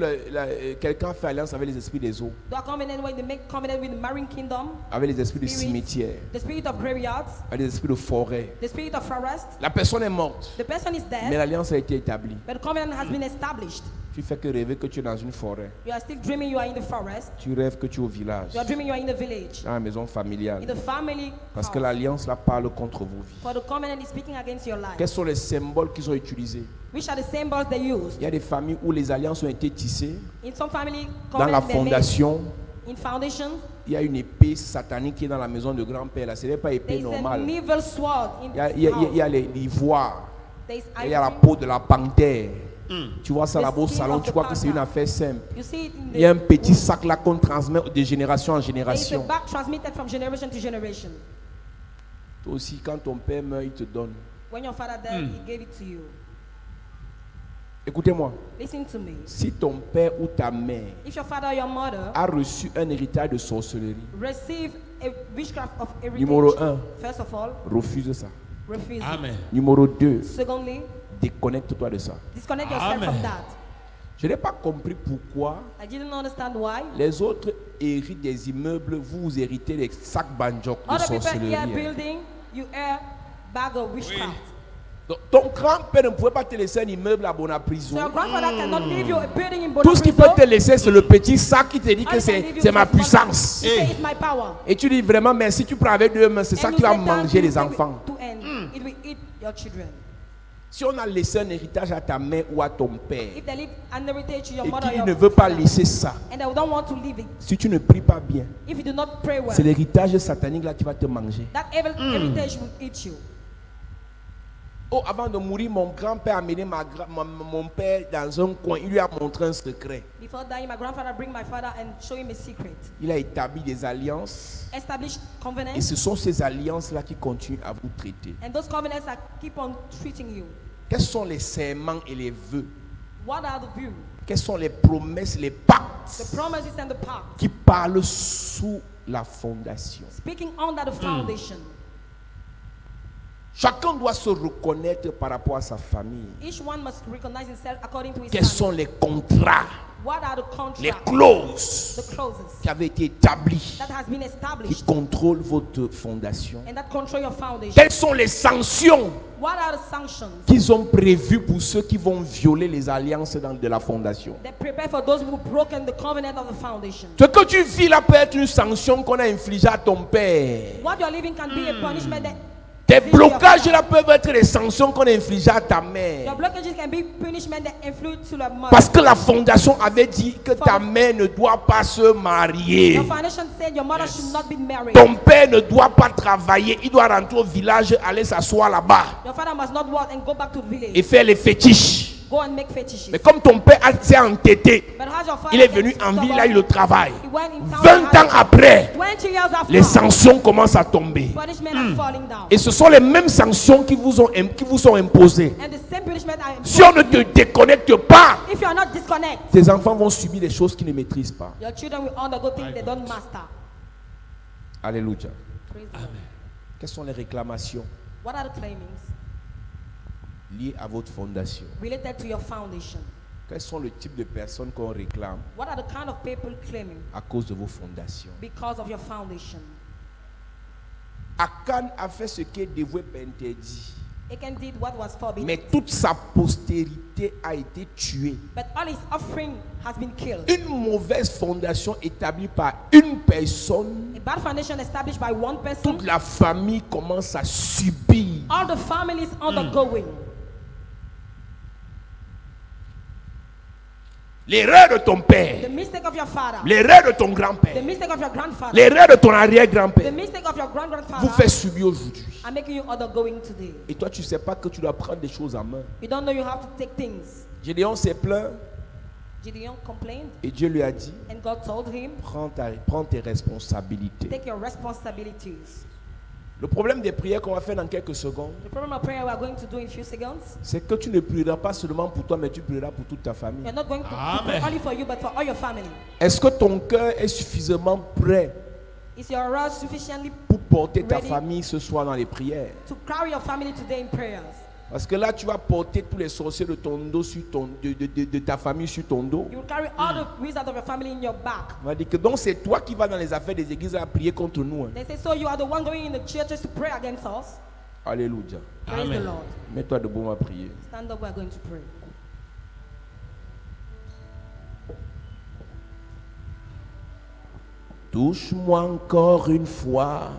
quelqu'un fait alliance avec les esprits des eaux, They are covenant when they make covenant with the marine kingdom, avec les esprits de spirits, cimetière, the spirit of graveyards, avec les esprits de forêt. the spirit of forest. La personne est morte, The person is mais dead, l'alliance a été établie. but the covenant has been established. Tu fais que rêver que tu es dans une forêt. You are still dreaming you are in the forest. Tu rêves que tu es au village, You are dreaming you are in the village, dans la maison familiale. in the family Parce que house. l'alliance là parle contre vos vies. For the covenant is speaking against your life. Quels sont les symboles qu'ils ont utilisés? Which are the symbols they used? Il y a des familles où les alliances ont été tissées. In some family Dans la covenant they made fondation, in foundation, il y a une épée satanique qui est dans la maison de grand-père. Là, ce n'est pas there épée is an normale. evil sword in Il y a, the il y a- house. il y a l'ivoire. There is Il y a la ivory. peau de la panthère. Tu vois ça The là-bas au skin salon, of tu the crois que c'est une panther. affaire simple. You see it in Il y a un the petit sac là qu'on transmet de génération en there is a génération. back transmitted from generation to generation. Toi aussi, quand ton père meurt, il te donne. When your father died, he gave it to you. Écoutez-moi. Listen to me. Si ton père ou ta mère If your father or your mother a reçu un héritage de sorcellerie, receive a witchcraft of heritage, numéro 1, first of all, refuse ça. refuse it. Amen. Numéro 2, Secondly, déconnecte-toi de ça. disconnect yourself Amen. from that. Je n'ai pas compris pourquoi I didn't understand why. les autres héritent des immeubles, vous héritez des sacs banjok de Other people sorcellerie. here building, you air bag of witchcraft. Donc, ton grand-père ne pouvait pas te laisser un immeuble à Bonaprison. So your grandfather cannot leave you a building in Tout ce qu'il peut Bonaprison. te laisser, c'est le petit sac qui te dit All que he can leave you c'est ma is one puissance. thing. He say, it's my power. Et tu dis vraiment, mais si tu prends avec 2 mains, c'est ça And qui you va say, "Thank manger you, les take enfants. it to end. It will eat your children. Si on a laissé un héritage à ta mère ou à ton père, If they leave an heritage to your et mother or qu'il your ne veut pas father, laisser ça, and they don't want to leave it, si tu ne pries pas bien, if you do not pray well, c'est l'héritage satanique là qui va te manger. that evil heritage will eat you. Oh, avant de mourir, mon grand-père a amené mon père dans un coin. Il lui a montré un secret. Before dying, my grandfather bring my father and show him a secret. Il a établi des alliances. Established Et covenants, ce sont ces alliances-là qui continuent à vous traiter. and those covenants are keep on treating you. Quels sont les serments et les vœux? What are the views, Quelles sont les promesses, les pactes the promises and the pact? qui parlent sous la fondation? Speaking under the foundation. Chacun doit se reconnaître par rapport à sa famille. Each one must recognize himself according to his Quels family. sont les contrats, What are the les contracts, clauses the clauses qui avaient été établies, that has been qui established contrôlent votre fondation? and that control your foundation? Quelles sont les sanctions What are the sanctions qu'ils ont prévues pour ceux qui vont violer les alliances de la fondation? that prepare for those who broken the covenant of the foundation? Ce que tu vis là peut être une sanction qu'on a infligée à ton père. What you're living can be a punishment that Tes blocages là peuvent être les sanctions qu'on a infligées à ta your mère. blockages can be punishment that influence to the mother. Parce que la fondation avait dit que ta mère ne doit pas se marier. Your foundation said your mother should not be married. Ton père ne doit pas travailler. Il doit rentrer au village, aller s'asseoir là-bas Your father must not work and go back to the village. et faire les fétiches. Go and make fetishes. Mais comme ton père s'est entêté, But how's your father il est get venu en stubborn? ville, là il travaille. He went in town 20 and ans après, 20 years after, les sanctions commencent à tomber. punishment are falling down. Et ce sont les mêmes sanctions qui vous sont imposées. And the same punishment are Si on ne te déconnecte pas, if you are not disconnect, tes enfants vont subir des choses qu'ils ne maîtrisent pas. your children will undergo things they don't master. Alléluia. Praise the Lord. Quelles sont les réclamations What are the claimings liées à votre fondation? related to your foundation? Quels sont le type de personnes qu'on réclame What are the kind of people claiming à cause de vos fondations? because of your foundation? Akan a fait ce qui est dévoué et interdit. Achan did what was forbidden, Mais toute sa postérité a été tuée. but all his offering has been killed. Une mauvaise fondation établie par une personne, A bad foundation established by one person, toute la famille commence à subir. all the families undergoing. L'erreur de ton The père, mistake of your father, l'erreur de ton the grand-père, mistake of your grandfather, l'erreur de ton the arrière-grand-père mistake of your vous grand-grandfather fait subir aujourd'hui. are making you undergoing today. Et toi, tu ne sais pas que tu dois prendre des choses en main. You don't know you have to take things. Gédéon s'est plaint Gideon complained, et Dieu lui a dit, and God told him, prends tes responsabilités. take your responsibilities. Le problème des prières qu'on va faire dans quelques secondes, The problem of prayer we are going to do in few seconds, c'est que tu ne prieras pas seulement pour toi, mais tu prieras pour toute ta famille. you're not going to Amen. pray only for you, but for all your family. Est-ce que ton cœur est suffisamment prêt Is your heart sufficiently pour porter ta Ready. famille ce soir dans les prières? to carry your family today in prayers? Parce que là, tu vas porter tous les sorciers de ton dos sur ton, de ta famille sur ton dos. You will carry all the wizards of your family in your back. On va dire que donc c'est toi qui vas dans les affaires des églises à prier contre nous. Hein. They say, so you are the one going in the churches to pray against us. Alléluia. Praise Amen. the Lord. Mets-toi debout, on va prier. Stand up, we are going to pray. Touche-moi encore une fois,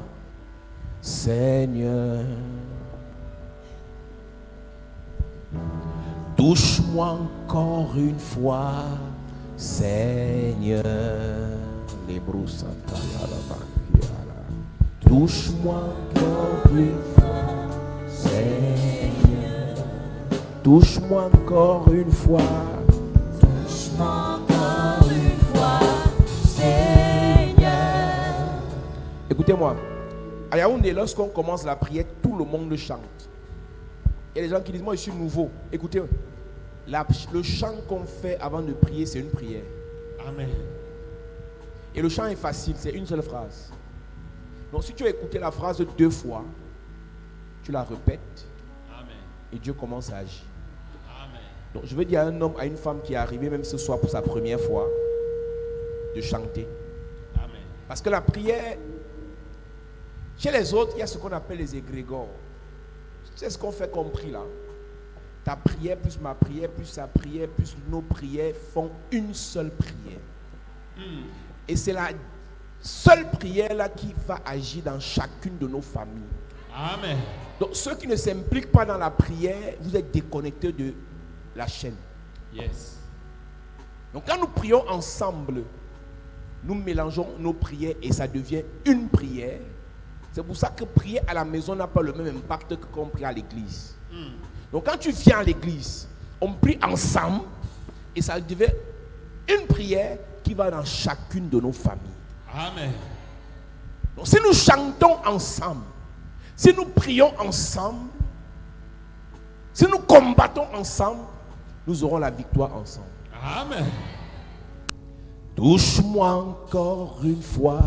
Seigneur. Touche-moi encore une fois, Seigneur. Les brousses. Touche-moi encore une fois, Seigneur. Touche-moi encore une fois. Touche-moi encore une fois, Seigneur. Écoutez-moi, à Yaoundé, lorsqu'on commence la prière, tout le monde chante. Il y a des gens qui disent, moi je suis nouveau. Écoutez, le chant qu'on fait avant de prier, c'est une prière. Amen. Et le chant est facile, c'est une seule phrase. Donc si tu as écouté la phrase 2 fois, tu la répètes. Amen. Et Dieu commence à agir. Amen. Donc je veux dire à un homme, à une femme qui est arrivé même ce soir pour sa première fois, de chanter. Amen. Parce que la prière, chez les autres, il y a ce qu'on appelle les égrégores. C'est ce qu'on fait comme prix là. Ta prière plus ma prière plus sa prière plus nos prières font une seule prière. Et c'est la seule prière là qui va agir dans chacune de nos familles. Amen. Donc ceux qui ne s'impliquent pas dans la prière, vous êtes déconnectés de la chaîne. Yes. Donc quand nous prions ensemble, nous mélangeons nos prières et ça devient une prière. C'est pour ça que prier à la maison n'a pas le même impact que quand on prie à l'église. Donc quand tu viens à l'église, on prie ensemble et ça devient une prière qui va dans chacune de nos familles. Amen. Donc si nous chantons ensemble, si nous prions ensemble, si nous combattons ensemble, nous aurons la victoire ensemble. Amen. Touche-moi encore une fois,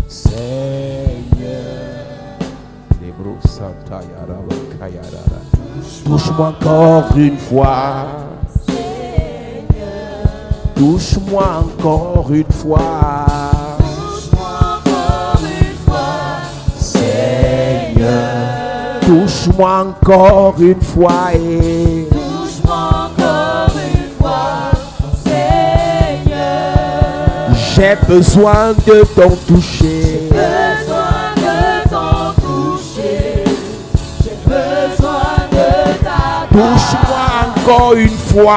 Seigneur. Touche-moi encore une fois, Seigneur. touche-moi encore une fois, Touche-moi encore une fois, Seigneur. Touche-moi encore une fois et touche-moi encore une fois, Seigneur. j'ai besoin de ton toucher. Besoin de ton toucher, j'ai besoin de ta Touche-moi encore une fois.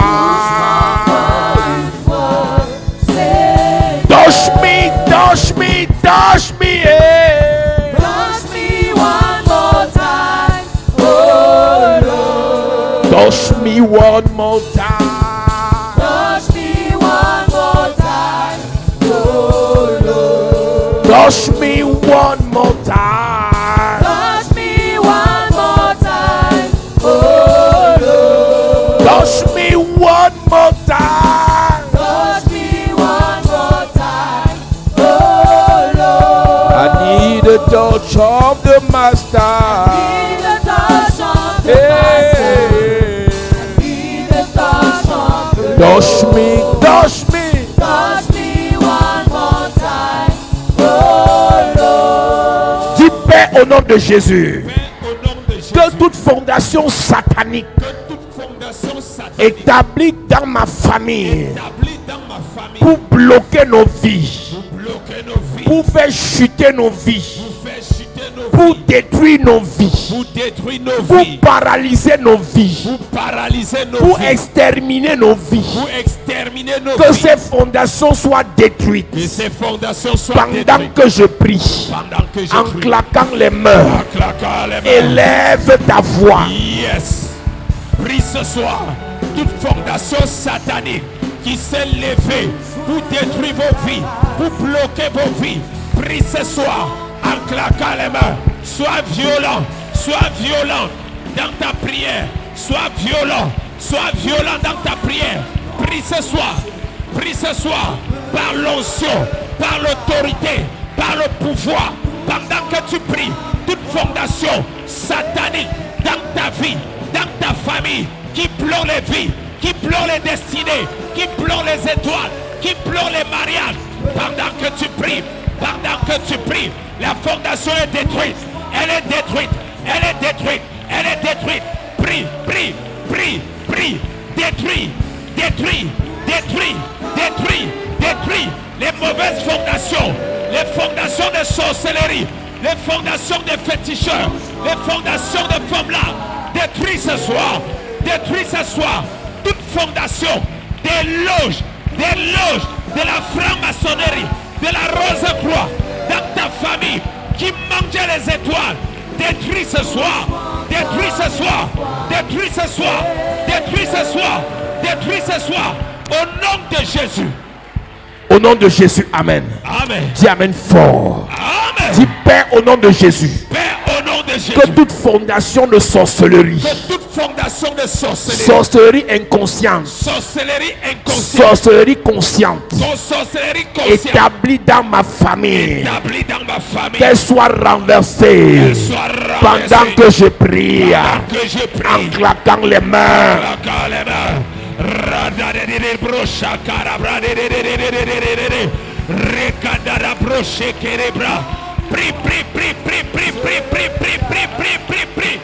une fois, Seigneur. Touch me, touch me, touch me. eh. Touch me one more time, oh Lord. Touch me one more time. Touch me one more time, oh Lord. Touch me one more time. Touch me one more time, oh Lord. Touch me one more time. Touch me one more time, oh Lord. I need a touch of the Master. Need a touch of the Master. Hey. Need a touch of the Touch me, touch me. Touch me one more time, oh Lord. Dis Père au nom de Jésus. Père, au nom de Jésus, Que toute fondation satanique que toute fondation satanique établie dans ma famille établie dans ma famille pour bloquer nos vies, pour bloquer nos vies, pour faire chuter nos vies, pour faire chuter nos pour vies, détruire nos vies, pour détruire nos pour vies, paralyser nos vies, pour paralyser nos pour vies, exterminer nos vies. pour exterminer nos Que vies. ces fondations soient détruites Que ces fondations soient pendant détruites. que je prie, Pendant que je en prie, claquant les mains. en claquant les mains. Élève ta voix. Yes. Prie ce soir toute fondation satanique qui s'est levée pour détruire vos vies, pour bloquer vos vies. Prie ce soir en claquant les mains. Sois violent dans ta prière. Sois violent dans ta prière. Prie ce soir par l'onction, par l'autorité, par le pouvoir. Pendant que tu pries, toute fondation satanique dans ta vie, dans ta famille, qui pleure les vies, qui pleure les destinées, qui pleure les étoiles, qui pleure les mariages. Pendant que tu pries, la fondation est détruite. Elle est détruite. Elle est détruite. Elle est détruite. Prie, prie, prie, prie. Détruis, détruis, détruis, détruis, détruis les mauvaises fondations, les fondations de sorcellerie, les fondations des féticheurs, les fondations de femmes là. Détruis ce soir toute fondation des loges de la franc-maçonnerie, de la Rose-Croix dans ta famille qui mangeait les étoiles. Détruis ce soir, détruis ce soir, détruis ce soir, détruis ce soir, détruis ce soir, au nom de Jésus. Au nom de Jésus, amen. Amen. Dis amen fort. Amen. Dis Père, au nom de Jésus. Père, au nom de Jésus. Que toute fondation de sorcellerie, Que toute fondation de sorcellerie, sorcellerie inconsciente, sorcellerie inconsciente, sorcellerie consciente, sorcellerie consciente, établie dans ma famille, établie dans ma famille, qu'elle soit renversée qu'elle soit renversée pendant que je prie, pendant que je prie, en claquant les mains. claquant les mains. Radadede brocha carabra de recadara broche kerebra. Prie, prie, prie, prie, prie, prie, prie, prie, prie, prie, prie, prie.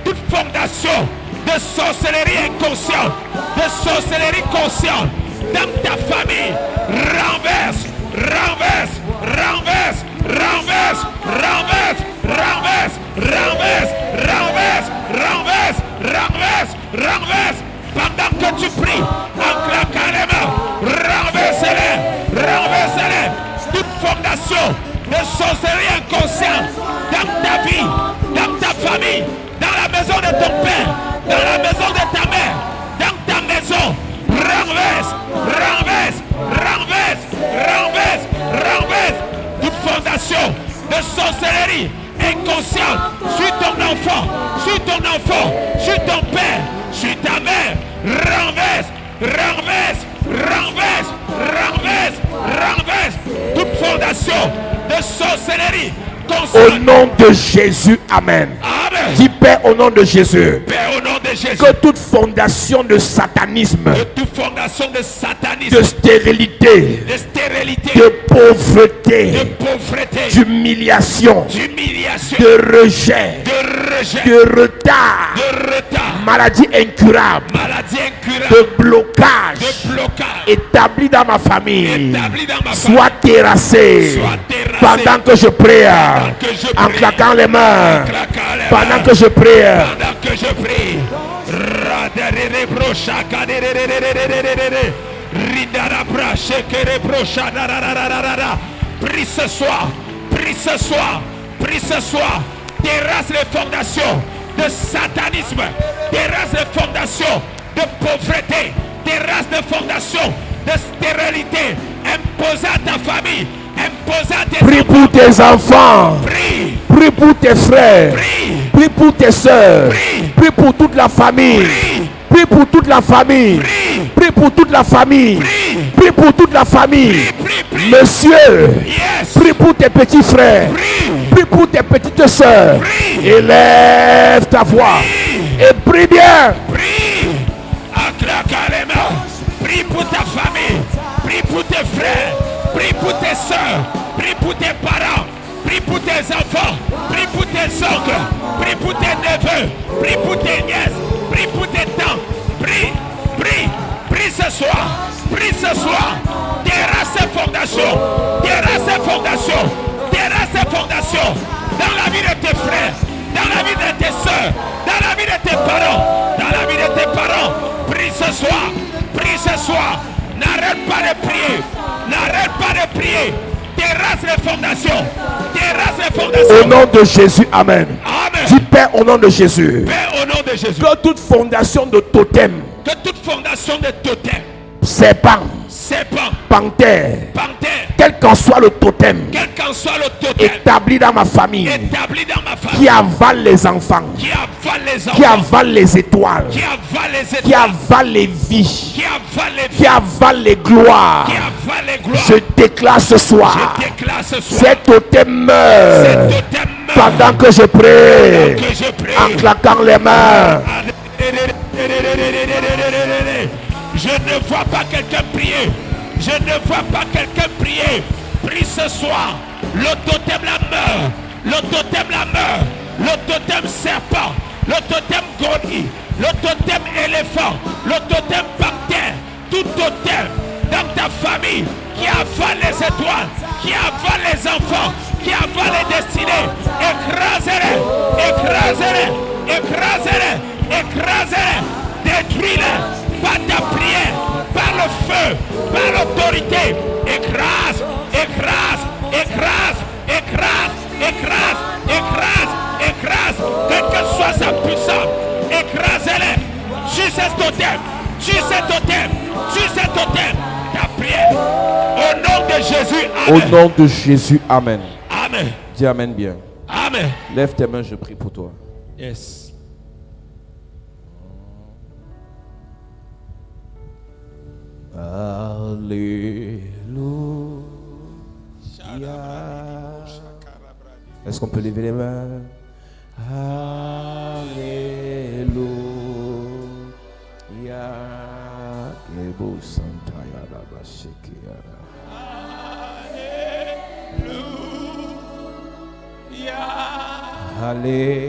Toute fondation de sorcellerie inconsciente, de sorcellerie consciente dans ta famille, renverse, renverse, renverse, renverse, renverse, renverse, renverse, renverse, renverse, renverse, renverse. Pendant que tu pries, en claquant les mains, renverse-les, renverse-les. Toute fondation de sorcellerie inconsciente dans ta vie, dans ta famille, dans la maison de ton père, dans la maison de ta mère, dans ta maison, renverse, renverse, renverse, renverse, renverse. Toute fondation de sorcellerie inconsciente sur ton enfant, sur ton père, sur ta mère, renverse, renverse, renverse, renverse, renverse. Toute fondation de sorcellerie Au consciente. nom de Jésus, amen. Amen. Dis Père, au nom de Jésus, Père, au nom de Jésus, que toute fondation de satanisme, de toute fondation de satanisme, de stérilité, de stérilité, de de pauvreté, pauvreté, d'humiliation, d'humiliation, de rejet, de rejet, de retard, de retard, maladie incurable, maladie incurable, de blocage de blocage, établi dans ma famille, établi dans ma famille, soit terrassé soit terrassé pendant que je prie, que je en prie, claquant les mains, claquant les pendant mains, que je prie. pendant que je prie. Radere brocha kadere ridara brache kere brocha darararara. Prie ce soir, prie ce soir, prie ce soir. Terrasse les fondations de satanisme, terrasse les fondations de pauvreté, terrasse les fondations de stérilité imposée à ta famille, imposée à tes Prie pour tes enfants, Prie, prie pour tes frères, prie, prie pour tes soeurs, Prie. prie pour toute la famille, prie, prie pour toute la famille, prie, prie pour toute la famille, prie, prie pour toute la famille. prie, prie, prie. Monsieur, Yes. prie pour tes petits frères, Prie, prie pour tes petites soeurs. prie, Élève ta voix et prie bien. prie. Acclaque les mains. Prie pour ta famille. Prie pour tes frères. Prie pour tes soeurs. Prie pour tes parents. Prie pour tes enfants. Prie pour tes oncles. Prie pour tes neveux. Prie pour tes nièces. Prie pour tes tantes. Prie, prie, prie ce soir. Prie ce soir. Terrasse ces fondations. Terrasse ces fondations. Terrasse ces fondations. Dans la vie de tes frères. Dans la vie de tes soeurs. Dans la vie de tes parents. Dans la vie de tes parents. Prie ce soir. Prie ce soir. N'arrête pas de prier. N'arrête pas de prier. Terrasse les fondations. Terrasse les fondations. Au nom de Jésus, amen. Amen. Dis Père, au nom de Jésus, Père, au nom de Jésus. que toute fondation de totem, Que toute fondation de totem, serpent, serpent, panthère, panthère, quel qu'en soit le totem quel qu'en soit le totem, établi dans ma famille, établi dans ma famille, qui avale les enfants, qui avale les qui enfants, avale les étoiles, qui avale les qui étoiles, avale les vies, qui avale les qui avale les gloires, qui avale les gloires. je déclare ce soir, Je déclare ce soir, cet totem meurt cet totem meurt pendant que je prie, que je prie. en claquant les mains. Je ne vois pas quelqu'un prier. Je ne vois pas quelqu'un prier. Prie ce soir. Le totem la meurt. Le totem la meurt. Le totem serpent. Le totem grenouille. Le totem éléphant. Le totem panthère. Tout totem dans ta famille qui avale les étoiles, qui avale les enfants, qui avale les destinées. Écrasez-les. Écrasez-les. Écrasez-les. Écrasez-les. Détruis-les. Par ta prière. Par le feu. Par l'autorité. Écrase. Écrase. Écrase. Écrase. Écrase. Écrase. Écrase. Quelle que soit sa puissance. Écrasez-les. Tue ces totems. Tue ces totems. Tue ces totems. Ta prière. Au nom de Jésus. Amen. Au nom de Jésus. Amen. Amen. Dis amen bien. Amen. Lève tes mains, je prie pour toi. Yes. Alléluia. Est-ce qu'on peut lever les mains? Alléluia. Ebo Santa Yada Bashiki Yada.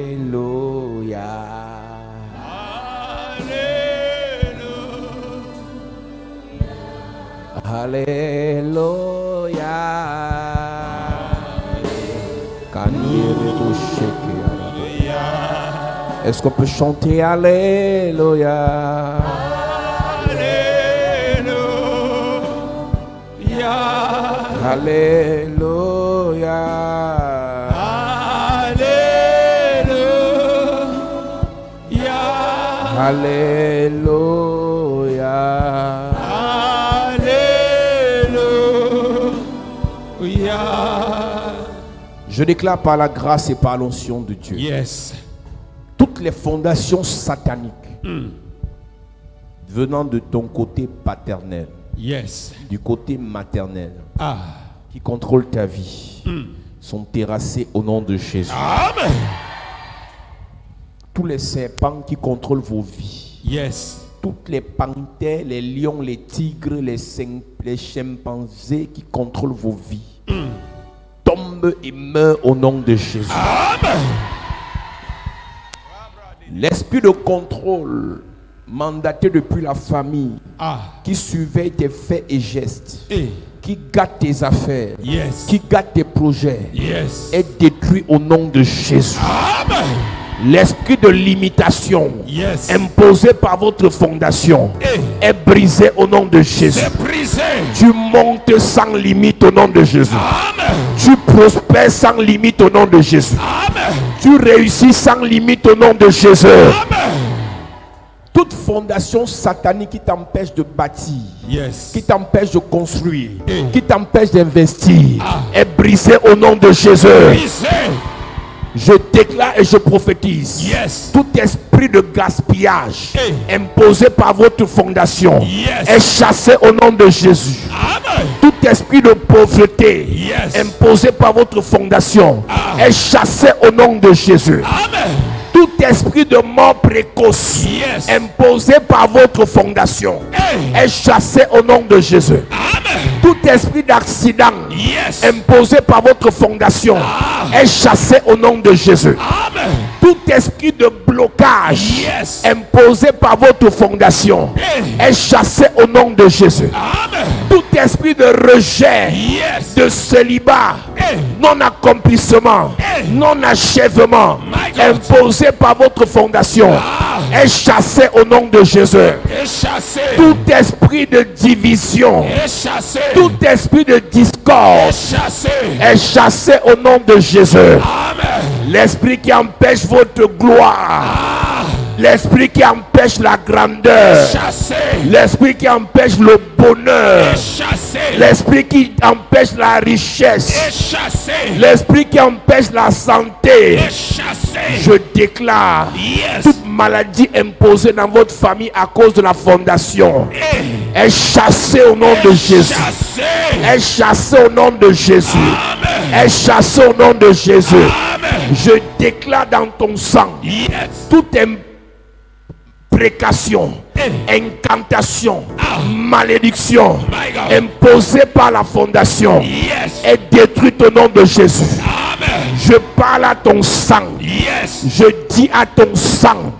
Alléluia. Alléluia. Est-ce qu'on peut chanter Alléluia? Alléluia. Alléluia. Alléluia. Je déclare par la grâce et par l'onction de Dieu. Yes. Toutes les fondations sataniques venant de ton côté paternel, Yes. du côté maternel, qui contrôlent ta vie, sont terrassées au nom de Jésus. Amen. Tous les serpents qui contrôlent vos vies, Yes. toutes les panthères, les lions, les tigres, les chimpanzés qui contrôlent vos vies, tombent et meurent au nom de Jésus. Amen. L'esprit de contrôle mandaté depuis la famille, qui surveille tes faits et gestes, qui gâte tes affaires, Yes. qui gâte tes projets, Yes. est détruit au nom de Jésus. Amen. L'esprit de limitation Yes. imposé par votre fondation est brisé au nom de Jésus. C'est brisé. Tu montes sans limite au nom de Jésus. Amen. Tu prospères sans limite au nom de Jésus. Amen. Tu réussis sans limite au nom de Jésus. Amen. Toute fondation satanique qui t'empêche de bâtir, Yes. qui t'empêche de construire, qui t'empêche d'investir, est brisée au nom de Jésus. Brisé. Je déclare et je prophétise. Yes. Tout esprit de gaspillage imposé par votre fondation Yes. est chassé au nom de Jésus. Amen. Tout esprit de pauvreté Yes. imposé par votre fondation est chassé au nom de Jésus. Amen. Tout esprit de mort précoce Yes. imposé par votre fondation est chassé au nom de Jésus. Amen. Tout esprit d'accident Yes. imposé par votre fondation est chassé au nom de Jésus. Amen. Tout esprit de blocage Yes. imposé par votre fondation est chassé au nom de Jésus. Amen. Tout esprit de rejet, Yes. de célibat, non-accomplissement, non-achèvement My God. imposé par votre fondation est chassé au nom de Jésus. Est chassé. Tout esprit de division, Est chassé. tout esprit de discorde Est chassé. est chassé au nom de Jésus. Amen. L'esprit qui empêche votre gloire, l'esprit qui empêche la grandeur, Chassé. l'esprit qui empêche le bonheur, Est chassé. l'esprit qui empêche la richesse, Est chassé. l'esprit qui empêche la santé. Est chassé. Je déclare Yes. toute maladie imposée dans votre famille à cause de la fondation est chassée au nom de Jésus. Chassé. Est chassée au nom de Jésus. Amen. Est chassée au nom de Jésus. Amen. Je déclare dans ton sang Yes. tout imprécation, incantation, malédiction My God. imposée par la fondation Yes. est détruite au nom de Jésus. Amen. Je parle à ton sang. Yes. Je dis à ton sang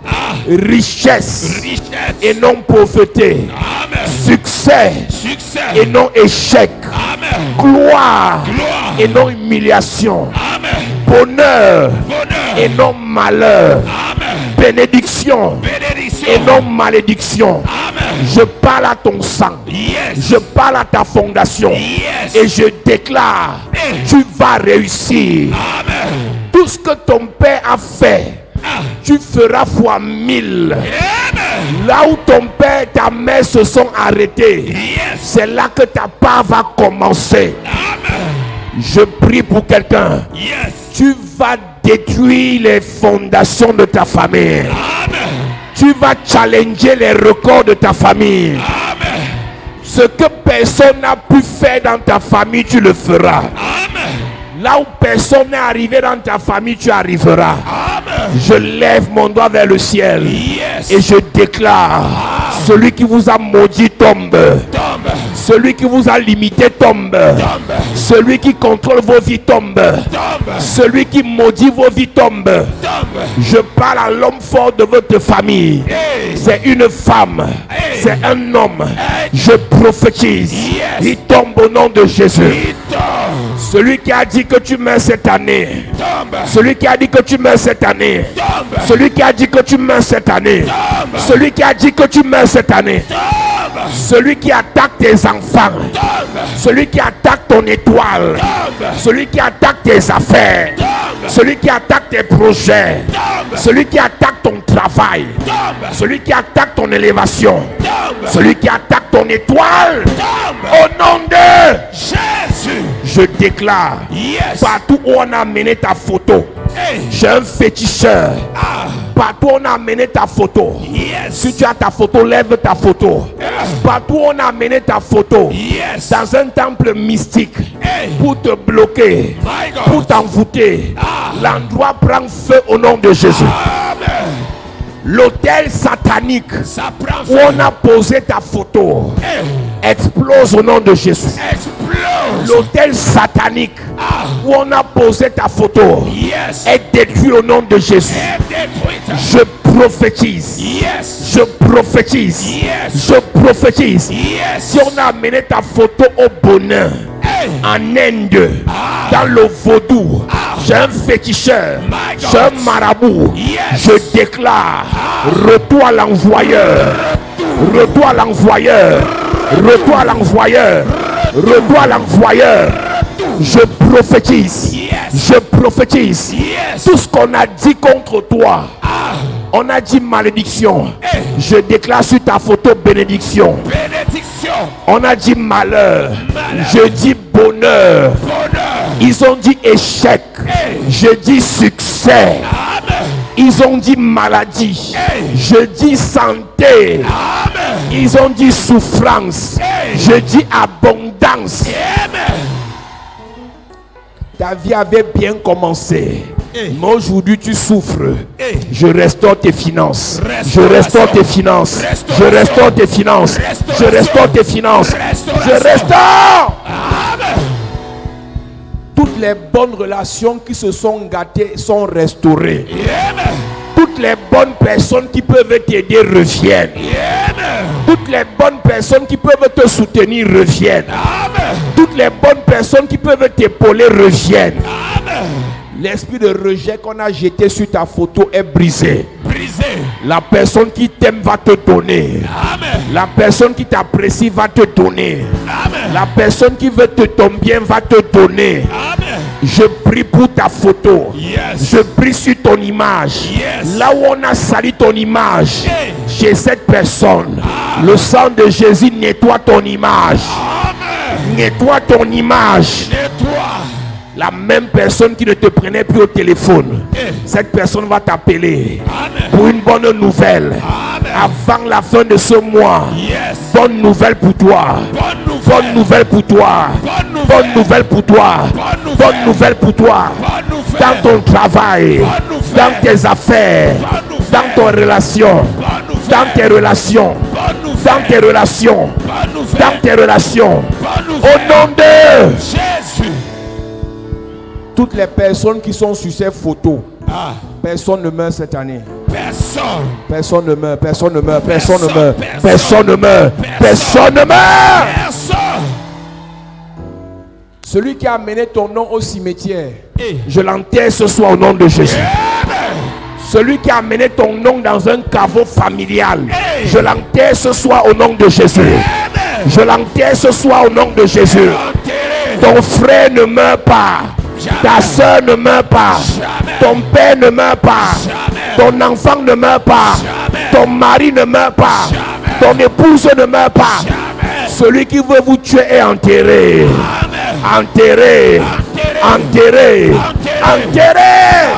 richesse Richesse. et non pauvreté, Amen. succès Succès. et non échec, Amen. gloire Gloire. et non humiliation, Amen. bonheur Bonheur. et non malheur, Amen. bénédiction Bénédiction. et non malédiction. Amen. Je parle à ton sang, Yes. je parle à ta fondation Yes. et je déclare, tu vas réussir. Amen. Tout ce que ton père a fait, tu feras fois 1000. Amen. Là où ton père et ta mère se sont arrêtés, Yes. c'est là que ta part va commencer. Amen. Je prie pour quelqu'un. Yes. Tu vas détruire les fondations de ta famille. Amen. Tu vas challenger les records de ta famille. Amen. Ce que personne n'a pu faire dans ta famille, tu le feras. Amen. Là où personne n'est arrivé dans ta famille, tu arriveras. Amen. Je lève mon doigt vers le ciel Yes. et je déclare, celui qui vous a maudit tombe. Tombe. Celui qui vous a limité tombe. Tombe. Celui qui contrôle vos vies tombe. Tombe. Celui qui maudit vos vies tombe. Tombe. Je parle à l'homme fort de votre famille. Hey. C'est une femme. Hey. C'est un homme. Hey. Je prophétise. Yes. Il tombe au nom de Jésus. Il tombe. Celui qui a dit que tu meurs cette année. Tombe. Celui qui a dit que tu meurs cette année. Tombe. Celui qui a dit que tu meurs cette année. Tombe. Celui qui a dit que tu meurs cette année. Tombe. Celui qui attaque tes enfants. Tombe. Celui qui attaque ton étoile. Tombe. Celui qui attaque tes affaires. Tombe. Celui qui attaque tes projets. Tombe. Celui qui attaque ton travail. Tombe. Celui qui attaque ton élévation. Tombe. Celui qui attaque ton étoile. Tombe. Au nom de Jésus. je déclare, Yes. partout où on a amené ta photo, Hey. j'ai un féticheur. Ah. Partout où on a amené ta photo. Yes. Si tu as ta photo, lève ta photo. Partout où on a amené ta photo. Yes. Dans un temple mystique. Hey. Pour te bloquer. My God. Pour t'envoûter. Ah. L'endroit prend feu au nom de Jésus. Amen. L'autel satanique Ça prend où feu. on a posé ta photo Hey. explose au nom de Jésus. Explose. L'autel satanique Ah. où on a posé ta photo Yes. est détruit au nom de Jésus. Et détruite. Je prophétise. Yes. Je prophétise. Yes. Je prophétise. Yes. Si on a amené ta photo au bonheur Hey. en Inde, dans le vaudou, j'ai un féticheur, My God. j'ai un marabout. Yes. Je déclare, retour à l'envoyeur, retour à l'envoyeur, retour à l'envoyeur, retour à l'envoyeur. Je prophétise, Yes. je prophétise. Yes. Tout ce qu'on a dit contre toi, Ah. on a dit malédiction. Hey. Je déclare sur ta photo bénédiction. Bénédiction. On a dit malheur. Malheur. Je dis bonheur. Bonheur. Ils ont dit échec. Hey. Je dis succès. Amen. Ils ont dit maladie. Hey. Je dis santé. Amen. Ils ont dit souffrance. Hey. Je dis abondance. Amen. Ta vie avait bien commencé. Hey. Mais aujourd'hui tu souffres. Hey. Je restaure tes finances. Je Restauration. restaure tes finances. Je Restauration. restaure tes finances. Je Restauration. restaure tes finances. Restauration. Je restaure. Amen. Toutes les bonnes relations qui se sont gâtées sont restaurées. Amen. Toutes les bonnes personnes qui peuvent t'aider reviennent. Amen. Toutes les bonnes personnes qui peuvent te soutenir reviennent. Amen. Toutes les bonnes personnes qui peuvent t'épauler reviennent. Amen. L'esprit de rejet qu'on a jeté sur ta photo est brisé. Brisé. La personne qui t'aime va te donner. Amen. La personne qui t'apprécie va te donner. Amen. La personne qui veut ton bien va te donner. Amen. Je prie pour ta photo. Yes. Je prie sur ton image. Yes. Là où on a sali ton image, Hey. chez cette personne, le sang de Jésus nettoie ton image. Amen. Nettoie ton image. Nettoie. La même personne qui ne te prenait plus au téléphone, Hey. cette personne va t'appeler Amen. pour une bonne nouvelle. Amen. Avant la fin de ce mois, Yes. bonne nouvelle pour toi. Bonne nouvelle. Bonne nouvelle pour toi. Bonne nouvelle. Bonne nouvelle pour toi. Bonne nouvelle. Bonne nouvelle pour toi. Bonne nouvelle. Dans ton travail, Bonne nouvelle. dans tes affaires, Bonne nouvelle. dans ton relation. Bonne nouvelle. dans tes relations, dans tes relations, dans tes relations. Au nom de Jésus. toutes les personnes qui sont sur ces photos, personne ne meurt cette année. Personne ne meurt, personne ne meurt, personne ne meurt, personne ne meurt, personne ne meurt. Celui qui a amené ton nom au cimetière, je l'enterre ce soir au nom de Jésus. Celui qui a amené ton nom dans un caveau familial, je l'enterre ce soir au nom de Jésus. Je l'enterre ce soir au nom de Jésus. Ton frère ne meurt pas. Ta soeur ne meurt pas. Ton père ne meurt pas. Ton enfant ne meurt pas. Ton mari ne meurt pas. Ton épouse ne meurt pas. Celui qui veut vous tuer est enterré. Enterré. Enterré. Enterré.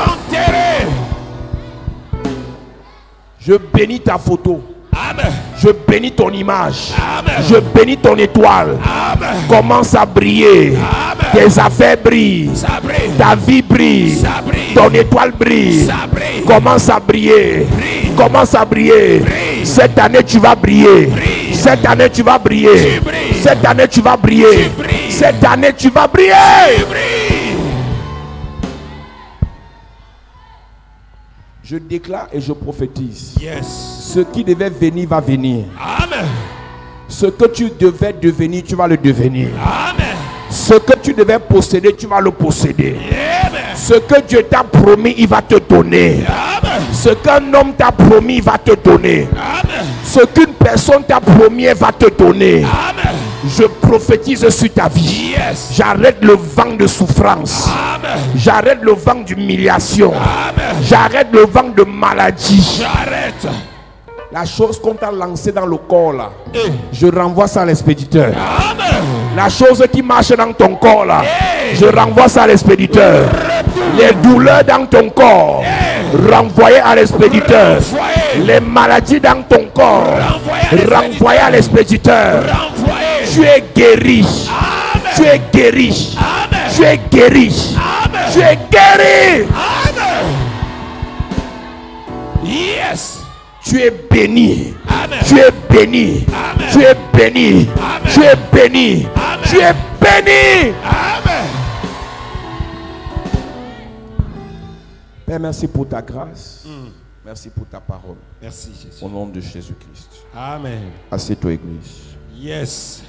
Je bénis ta photo. Amen. Je bénis ton image. Amen. Je bénis ton étoile. Amen. Commence à briller. Amen. Tes affaires brillent. Ça brille. Ta vie brille. Ça brille. Ton étoile brille. Ça brille. Commence à briller. Brille. Commence à briller. Brille. Cette année tu vas briller. Brille. Cette année tu vas briller. Tu brilles. Cette année tu vas briller. Tu brilles. Cette année tu vas briller. Tu brilles. Je déclare et je prophétise. Yes. Ce qui devait venir va venir. Amen. Ce que tu devais devenir, tu vas le devenir. Amen. Ce que tu devais posséder, tu vas le posséder. Amen. Ce que Dieu t'a promis, il va te donner. Amen. Ce qu'un homme t'a promis, il va te donner. Amen. Ce qu'une personne t'a promis, elle va te donner. Amen. Je prophétise sur ta vie. Yes. J'arrête le vent de souffrance. Amen. J'arrête le vent d'humiliation. Amen. J'arrête le vent de maladie. J'arrête. La chose qu'on t'a lancée dans le corps là, Eh. je renvoie ça à l'expéditeur. Amen. La chose qui marche dans ton corps là, je renvoie ça à l'expéditeur. Les douleurs dans ton corps, renvoyées à l'expéditeur. Les maladies dans ton corps, renvoyées à l'expéditeur. Renvoyez. Tu es guéri. Amen. Tu es guéri. Amen. Tu es guéri. Amen. Tu es guéri. Amen. Yes. Tu es béni. Amen. Tu es béni. Amen. Tu es béni. Amen. Tu es béni. Amen. Tu es béni. Amen. Père, merci pour ta grâce. Merci pour ta parole. Merci Jésus. Au nom de Jésus-Christ. Amen. Assieds-toi, Église. Yes.